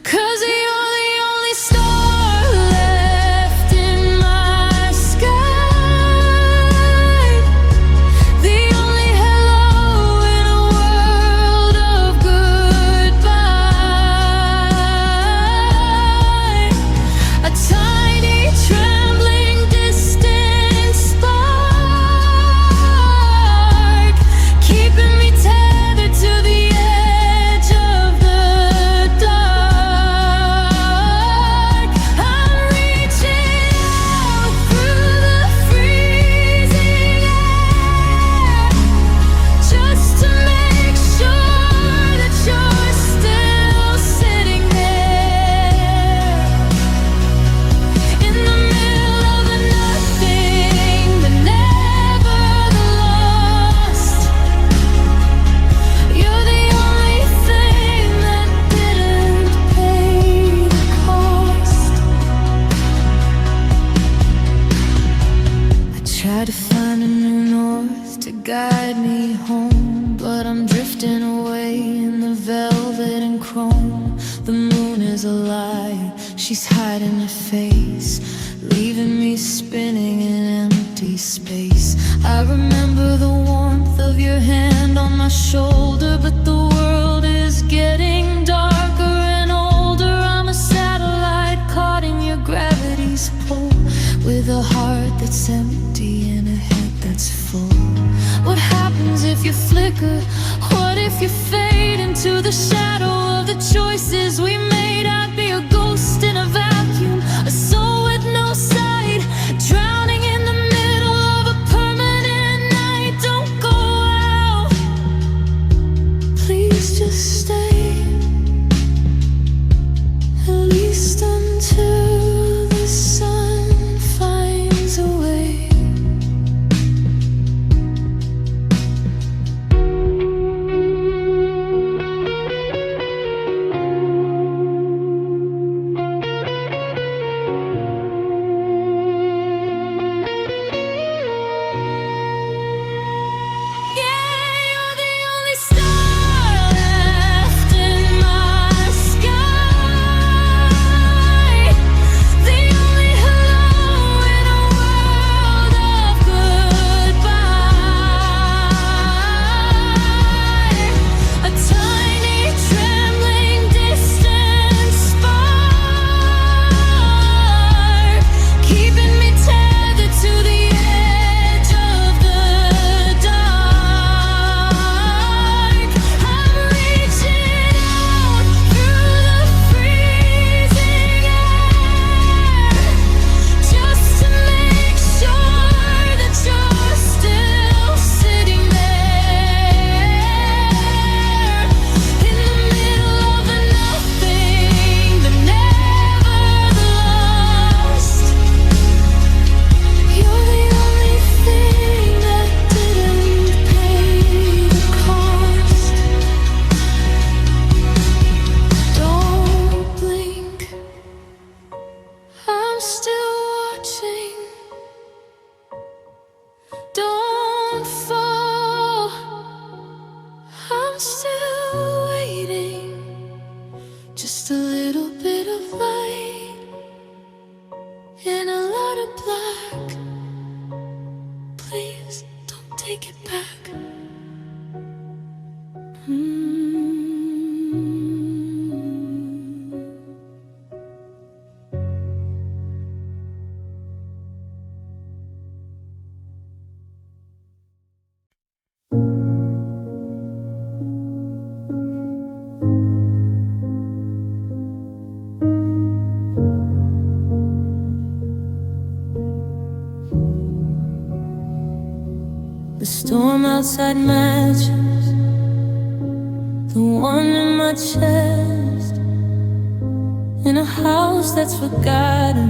'Cause you're the only star left in my sky, the only hello in a world of goodbye. A tiny trembling distant spark keeping me tethered to the edge of the dark. I'm reaching out through the freezing air just to make sure that you're still sitting there in the middle of the nothing, the never, the lost. You're the only thing that didn't pay the cost. I try to find a new north to guide me home, but I'm drifting away in the velvet and chrome. The moon is a liar, she's hiding her face, leaving me spinning in empty space. I remember the warmth of your hand on my shoulder, but the world is getting darker and older. I'm a satellite caught in your gravity's pull, with a heart that's empty and a head that's full. What happens if you flicker? What if you fade into the shadow of the choices we made? I'd be a ghost in a vacuum, a soul with no sight, drowning in the middle of a permanent night. Don't go out, please just stay, at least until the sun finds a way. storm outside matches the one in my chest. In a house that's forgotten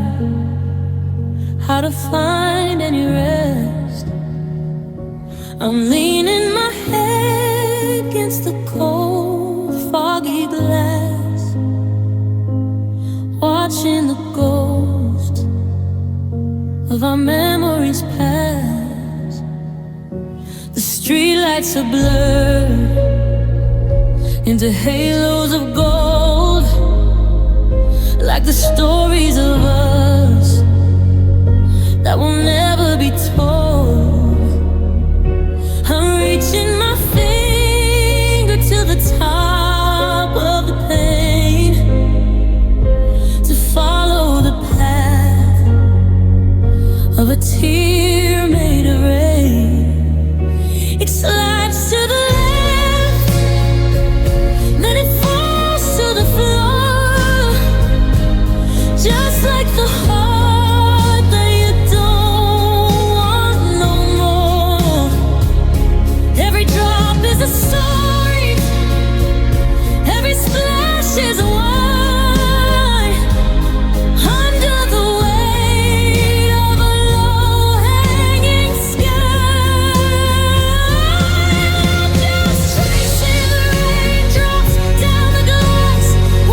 how to find any rest. I'm leaning my head against the cold, foggy glass, watching the ghosts of our memories pass. The streetlights are blurred into halos of gold, like the stories of us that will never be told. I'm reaching my finger to the top of the pain, to follow the path of a tear made of rain. It slides to the left, then it falls to the floor, just like the heart that you don't want no more. Every drop is a story, every splash is a wine. Under the weight of a low-hanging sky, I'm just tracing the raindrops down the glass,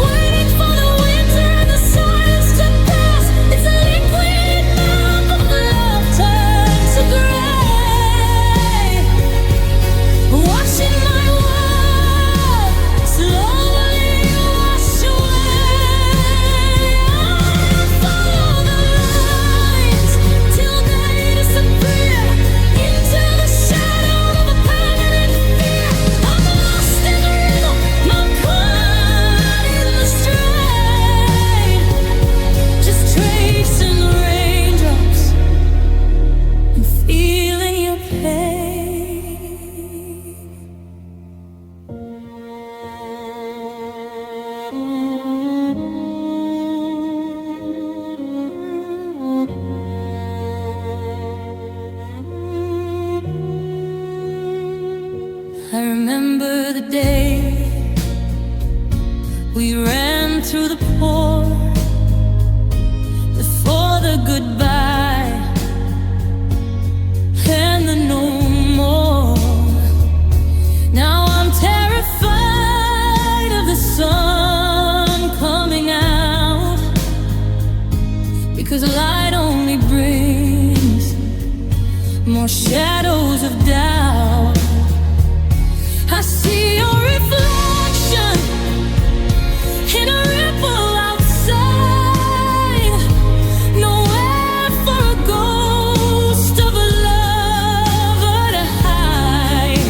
waiting for the winter and the silence to pass. It's a liquid map of love turned to gray, watching my world slowly wash away. I follow the lines till they disappear into the shadow of a permanent fear. I'm lost in the rhythm, I'm caught in the strain, just tracing the raindrops and feeling your pain. I remember the day we ran through the porch before the goodbye and the no more. Now I'm terrified of the sun coming out, because light only brings more shadows of doubt. I see your reflection in a ripple outside, nowhere for a ghost of a lover to hide.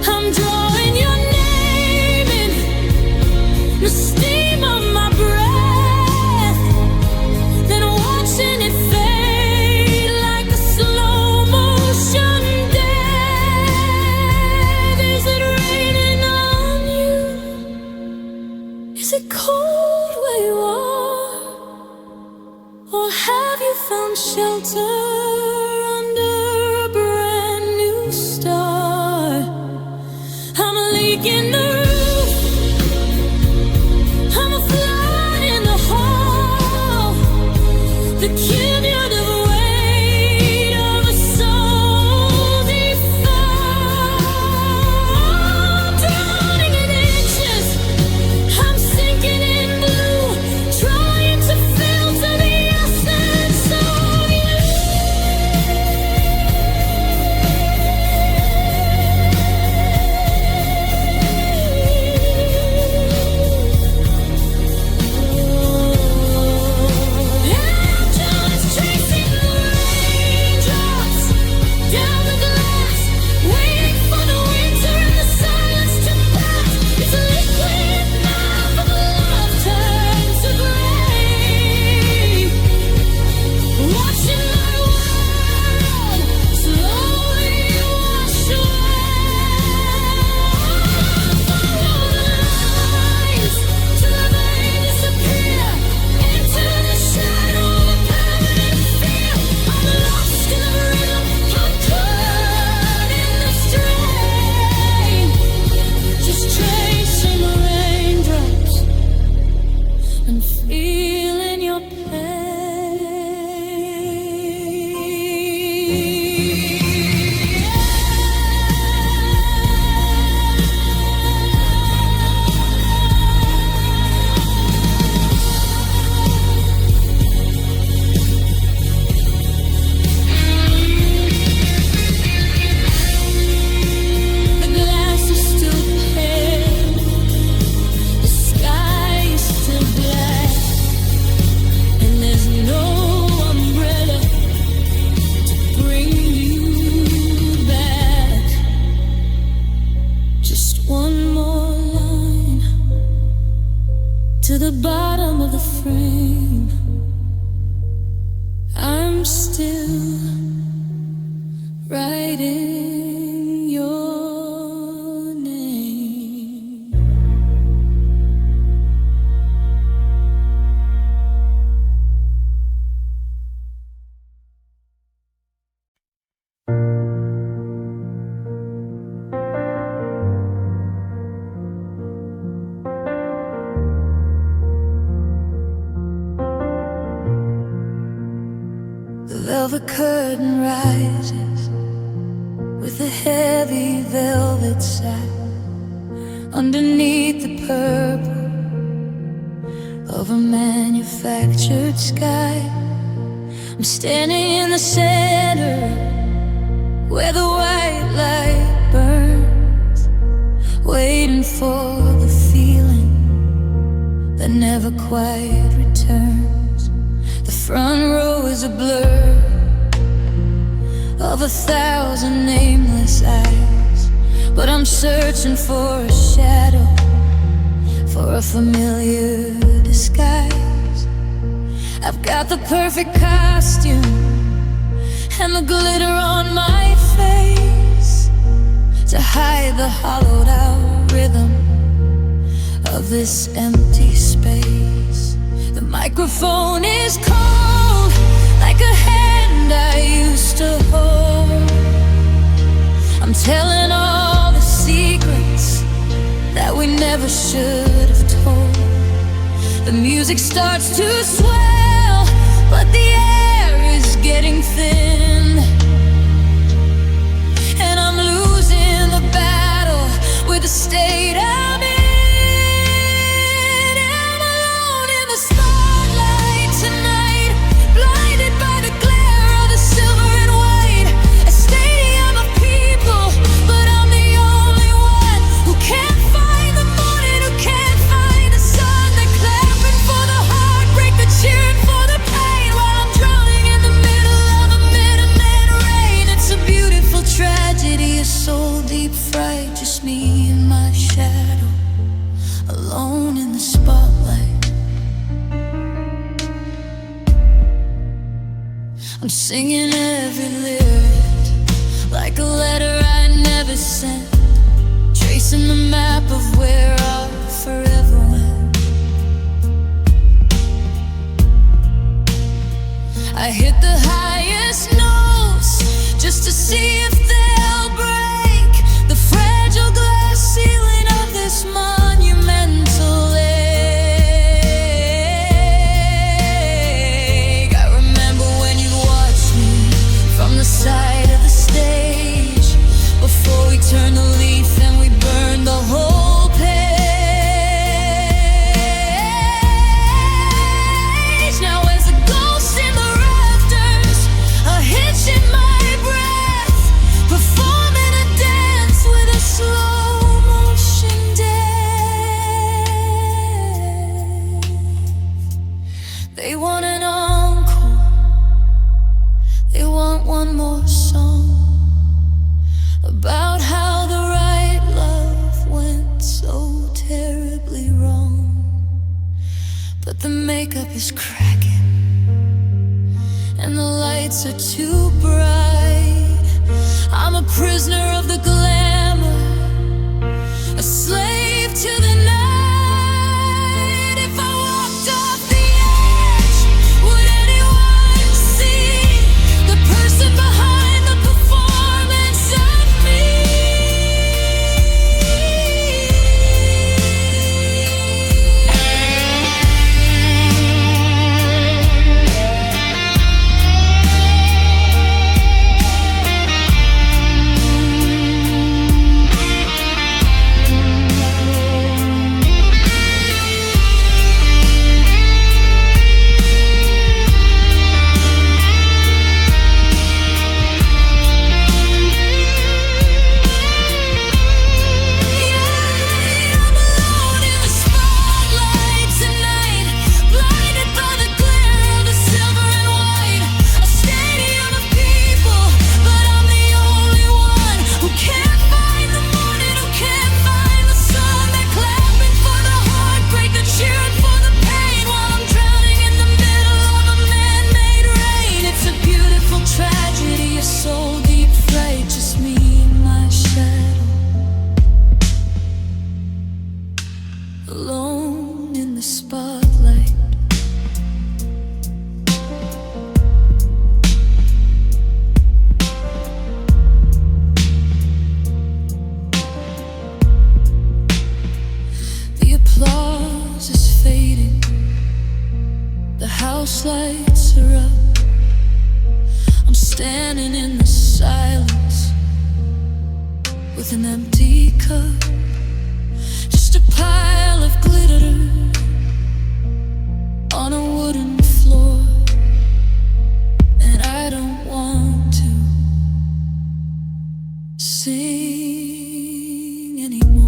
I'm drawing your name in the steam of my breath, then watching it fade like a slow motion death. Is it raining on you? Is it cold where you are? Or have you found shelter under a brand new star? I'm a leak in the roof, I'm a flood in the hall, the cumulative weight of a soul defied. Drowning in inches, I'm sinking in blue, trying to filter the essence of you. the bottom of the frame. I'm still writing your name. The velvet curtain rises with a heavy velvet sigh underneath the purple of a manufactured sky. I'm standing in the center where the white light burns, waiting for the feeling that never quite returns. The front row is a blur of 1,000 nameless eyes, but I'm searching for a shadow, for a familiar disguise. I've got the perfect costume and the glitter on my face to hide the hollowed out rhythm of this empty space. The microphone is cold, like a hand I used to hold. I'm telling all the secrets that we never should have told. The music starts to swell, but the air is getting thin, and I'm losing the battle with the state I'm in. I'm alone in the spotlight tonight, blinded by the glare of the silver and white. A stadium of people, but I'm the only one who can't find the morning, who can't find the sun. They're clapping for the heartbreak, they're cheering for the pain, while I'm drowning in the middle of a midnight rain. It's a beautiful tragedy, a soul deep fright, just me and my shadow, alone in the spotlight. I'm singing every lyric like a letter I never sent, tracing the map of where our forever went. I hit the highest notes just to see if they'll break the fragile glass ceiling of this monumental lake. I remember when you watched me from the side of the stage, before we turned the leaf and we burned the whole page. Now as a ghost in the rafters, a hitch in my breath, performing a dance with a slow motion death. They want an encore, they want one more song about how the right love went so terribly wrong. But the makeup is cracking and the lights are too bright. I'm a prisoner of the glamour, a slave to the night. If I walked off the edge, would anyone see the person behind the performance of me? alone in the spotlight. The applause is fading, the house lights are up. I'm standing in the silence with an empty cup, just a pile of glitter on a wooden floor. And I don't want to sing anymore.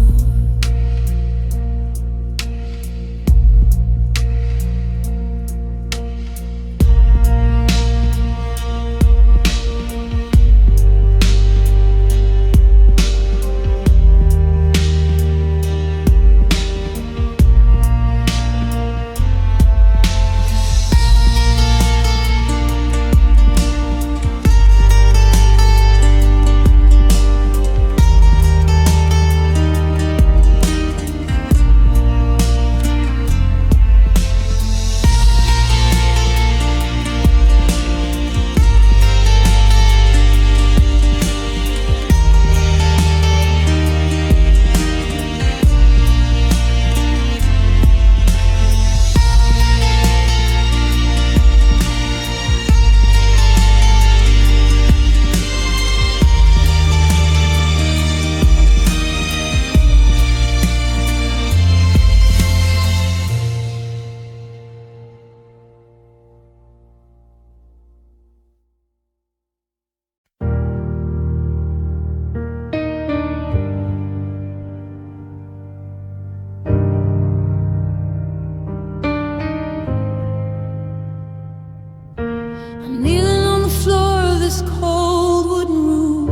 I'm kneeling on the floor of this cold wooden room,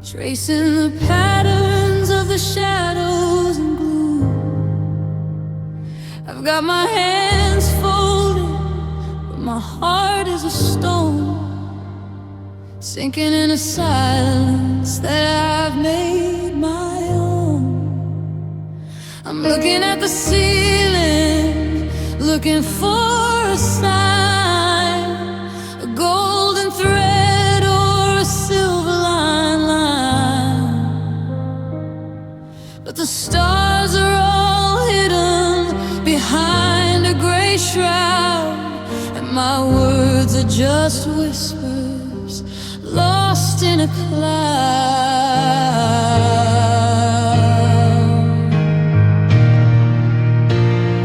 tracing the patterns of the shadows and gloom. I've got my hands folded, but my heart is a stone, sinking in a silence that I've made my own. I'm looking at the ceiling, looking for a sign, a golden thread or a silver line. But the stars are all hidden behind a gray shroud, and my words are just whispers lost in a cloud.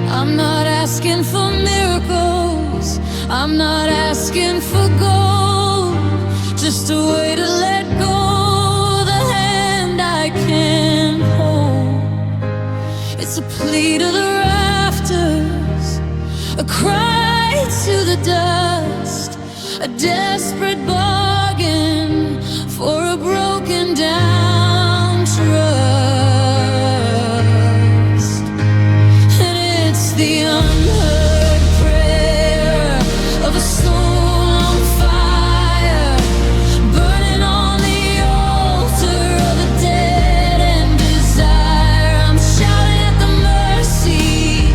I'm not asking for miracles, I'm not asking for gold, just a way to let go the hand I can't hold. It's a plea to the rafters, a cry to the dust, a desperate bargain for a broken down trust. And it's the unheard prayer of a soul on fire, burning on the altar of a dead end desire. I'm shouting at the mercy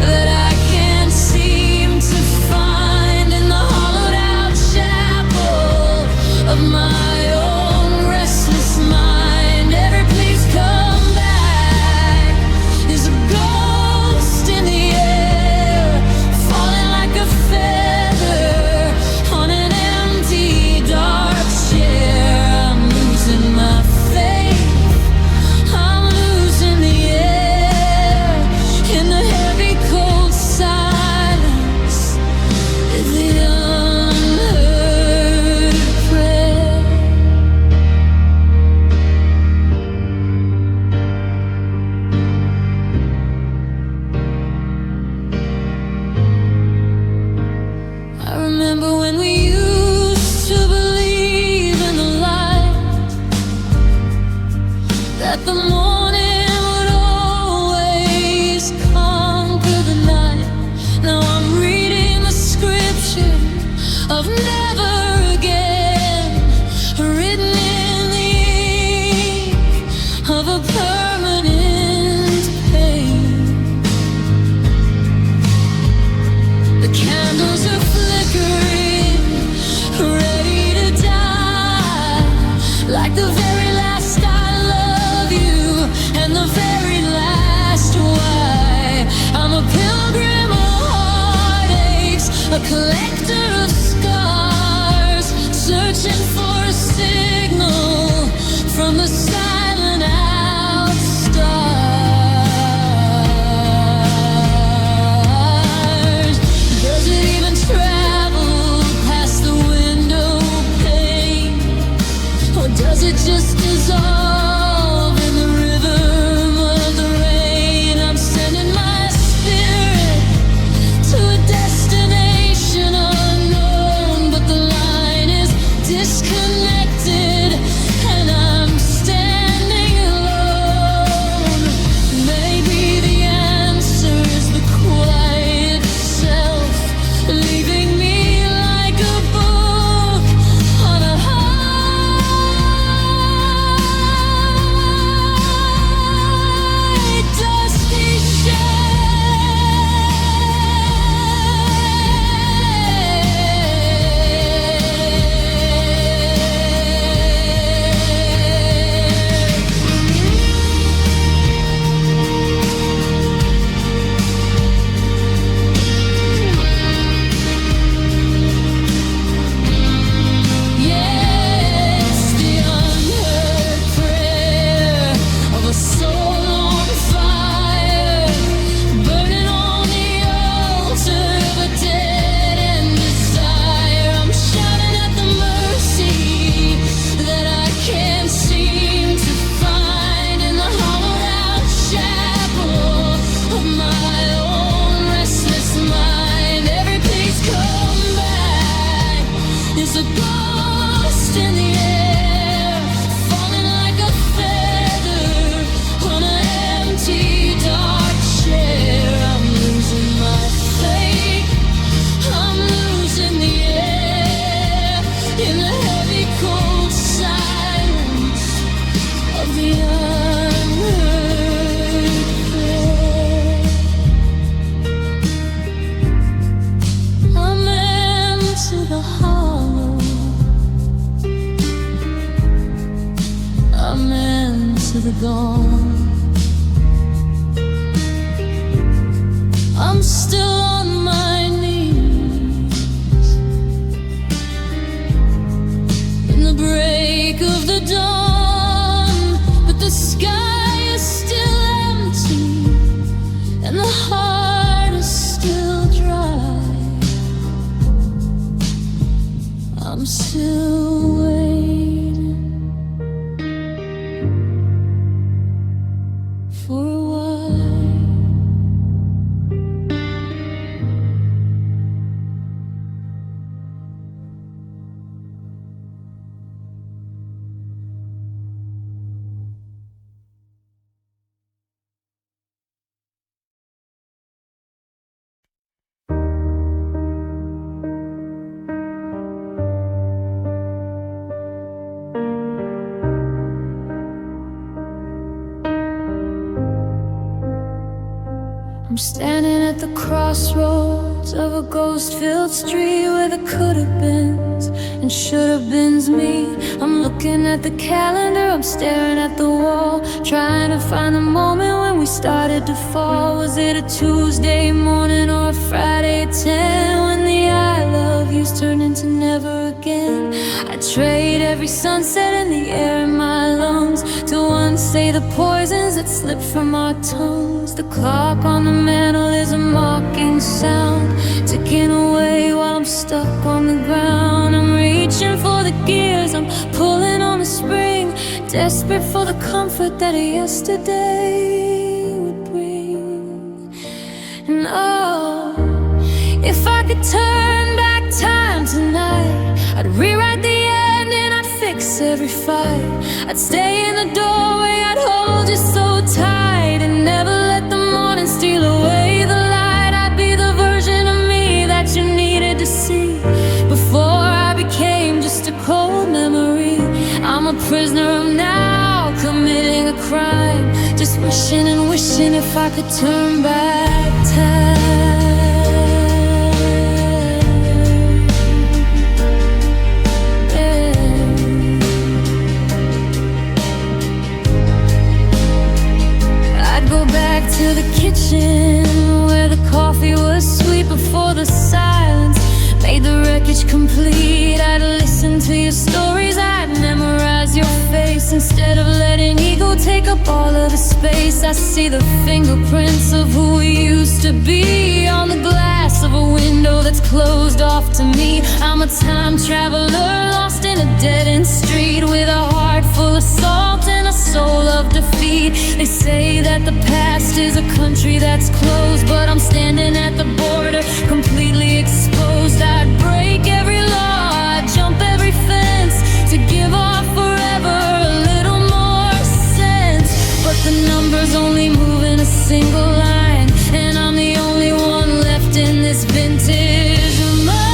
that I can't seem to find in the hollowed out chapel of my own restless mind. Every place still on my knees in the break of the dawn, but the sky is still empty and the heart is still dry. I'm still waiting for a while. I'm standing at the crossroads of a ghost-filled street where there could have beens and should have beens me. I'm looking at the calendar, I'm staring at the wall, trying to find the moment when we started to fall. Was it a Tuesday morning or a Friday at 10 when the I love yous turned into never again? I trade every sunset in the air in my lungs to once say the poisons that slip from our tongues. The clock on the mantle is a mocking sound, ticking away while I'm stuck on the ground. I'm reaching for the gears, I'm pulling on the spring, desperate for the comfort that yesterday would bring. And oh, if I could turn back time tonight, I'd rewrite the end and I'd fix every fight. I'd stay in the doorway, I'd hold you so tight and never let the morning steal away the light. I'd be the version of me that you needed to see before I became just a cold memory. I'm a prisoner of now, committing a crime, just wishing and wishing if I could turn back time. To the kitchen where the coffee was sweet before the silence made the wreckage complete. I'd listen to your stories, I'd memorize your face instead of letting ego take up all of the space. I see the fingerprints of who we used to be on the glass of a window that's closed off to me. I'm a time traveler lost in a dead-end street with a heart full of salt and a soul of defeat. They say that the past is a country that's closed, but I'm standing at the border, completely exposed. I'd break every law, I'd jump every fence to give off forever a little more sense. But the numbers only move in a single line, and I'm the only one left in this vintage mind.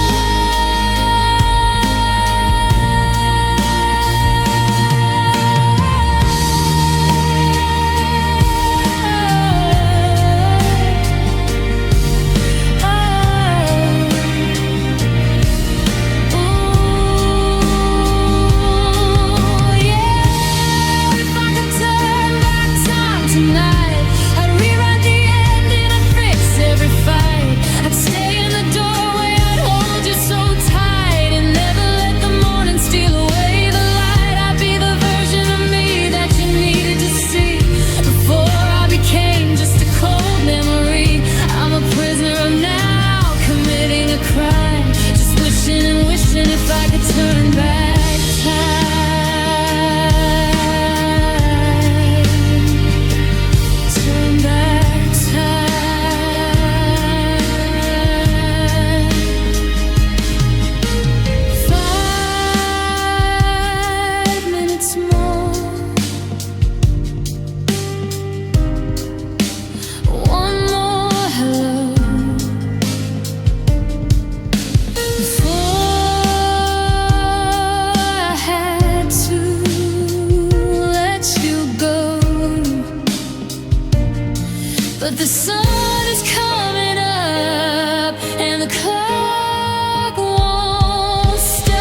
But the sun is coming up and the clock won't stop.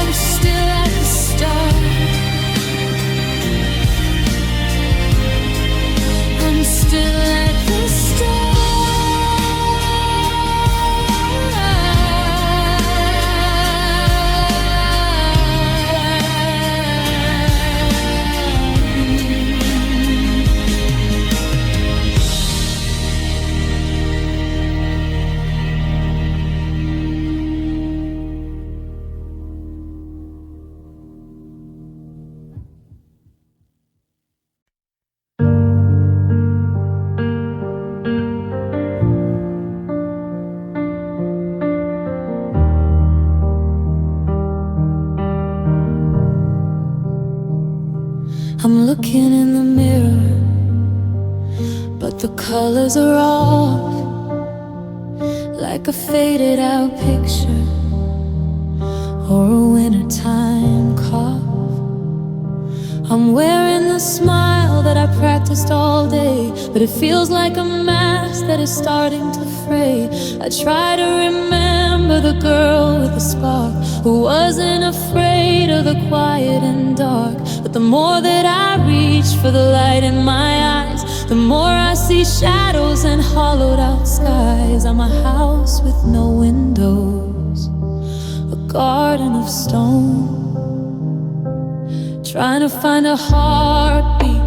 We're still at the start. I'm looking in the mirror, but the colors are off, like a faded out picture or a wintertime cough. I'm wearing the smile that I practiced all day, but it feels like a mask that is starting to fray. I try to remember the girl with the spark who wasn't afraid of the quiet and dark. But the more that I reach for the light in my eyes, the more I see shadows and hollowed out skies. I'm a house with no windows, a garden of stone, trying to find a heartbeat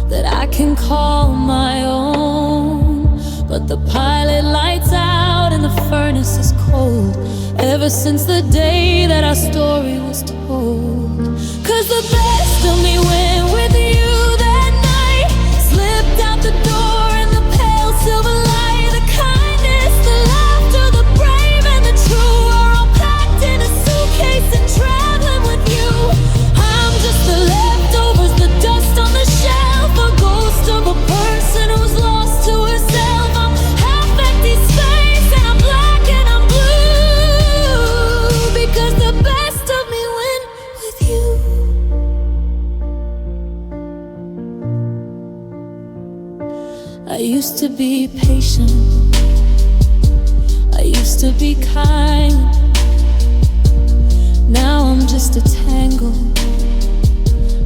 that I can call my own. But the pilot lights out and the furnace is cold, ever since the day that our story was told. 'Cause the best of me went with you that night, slipped out the door in the pale silver light. The kindness, the laughter, the brave and the true are all packed in a suitcase and traveling with you. Just the leftovers, the dust on the shelf, a ghost of a person who's lost to herself. I'm half empty space and I'm black and I'm blue, because the best of me went with you. I used to be patient, I used to be kind. Now I'm just a tangle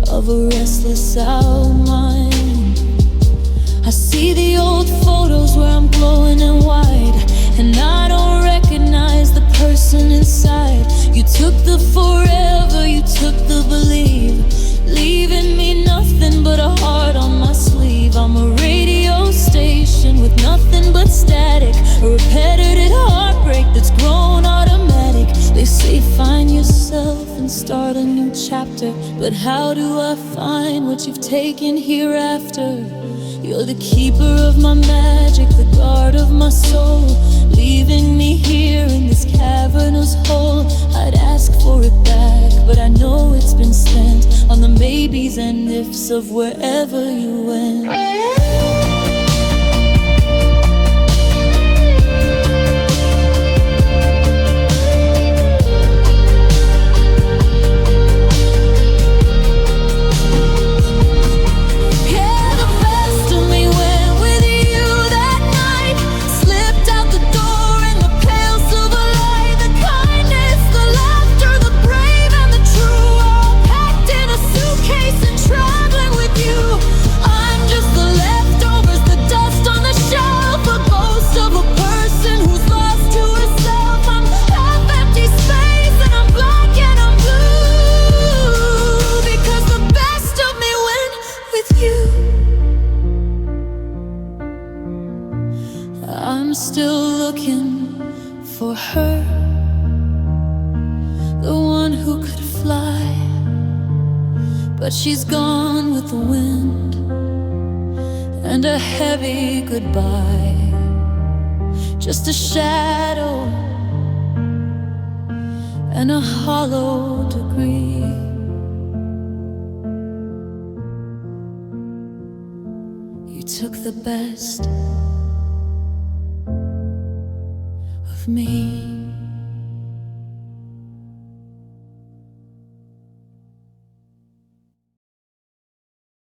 of a restless out mind. I see the old photos where I'm glowing in white, and I don't recognize the person inside. You took the forever, you took the believe, leaving me nothing but a heart on my sleeve. I'm a radio station with nothing but static, a repetitive heartbreak that's grown automatic. They say find yourself and start a new chapter, but how do I find what you've taken hereafter? You're the keeper of my magic, the guard of my soul, leaving me here in this cavernous hole. I'd ask for it back, but I know it's been spent on the maybes and ifs of wherever you went. I'm still looking for her, the one who could fly, but she's gone with the wind and a heavy goodbye. Just a shadow and a hollow degree. You took the best of me.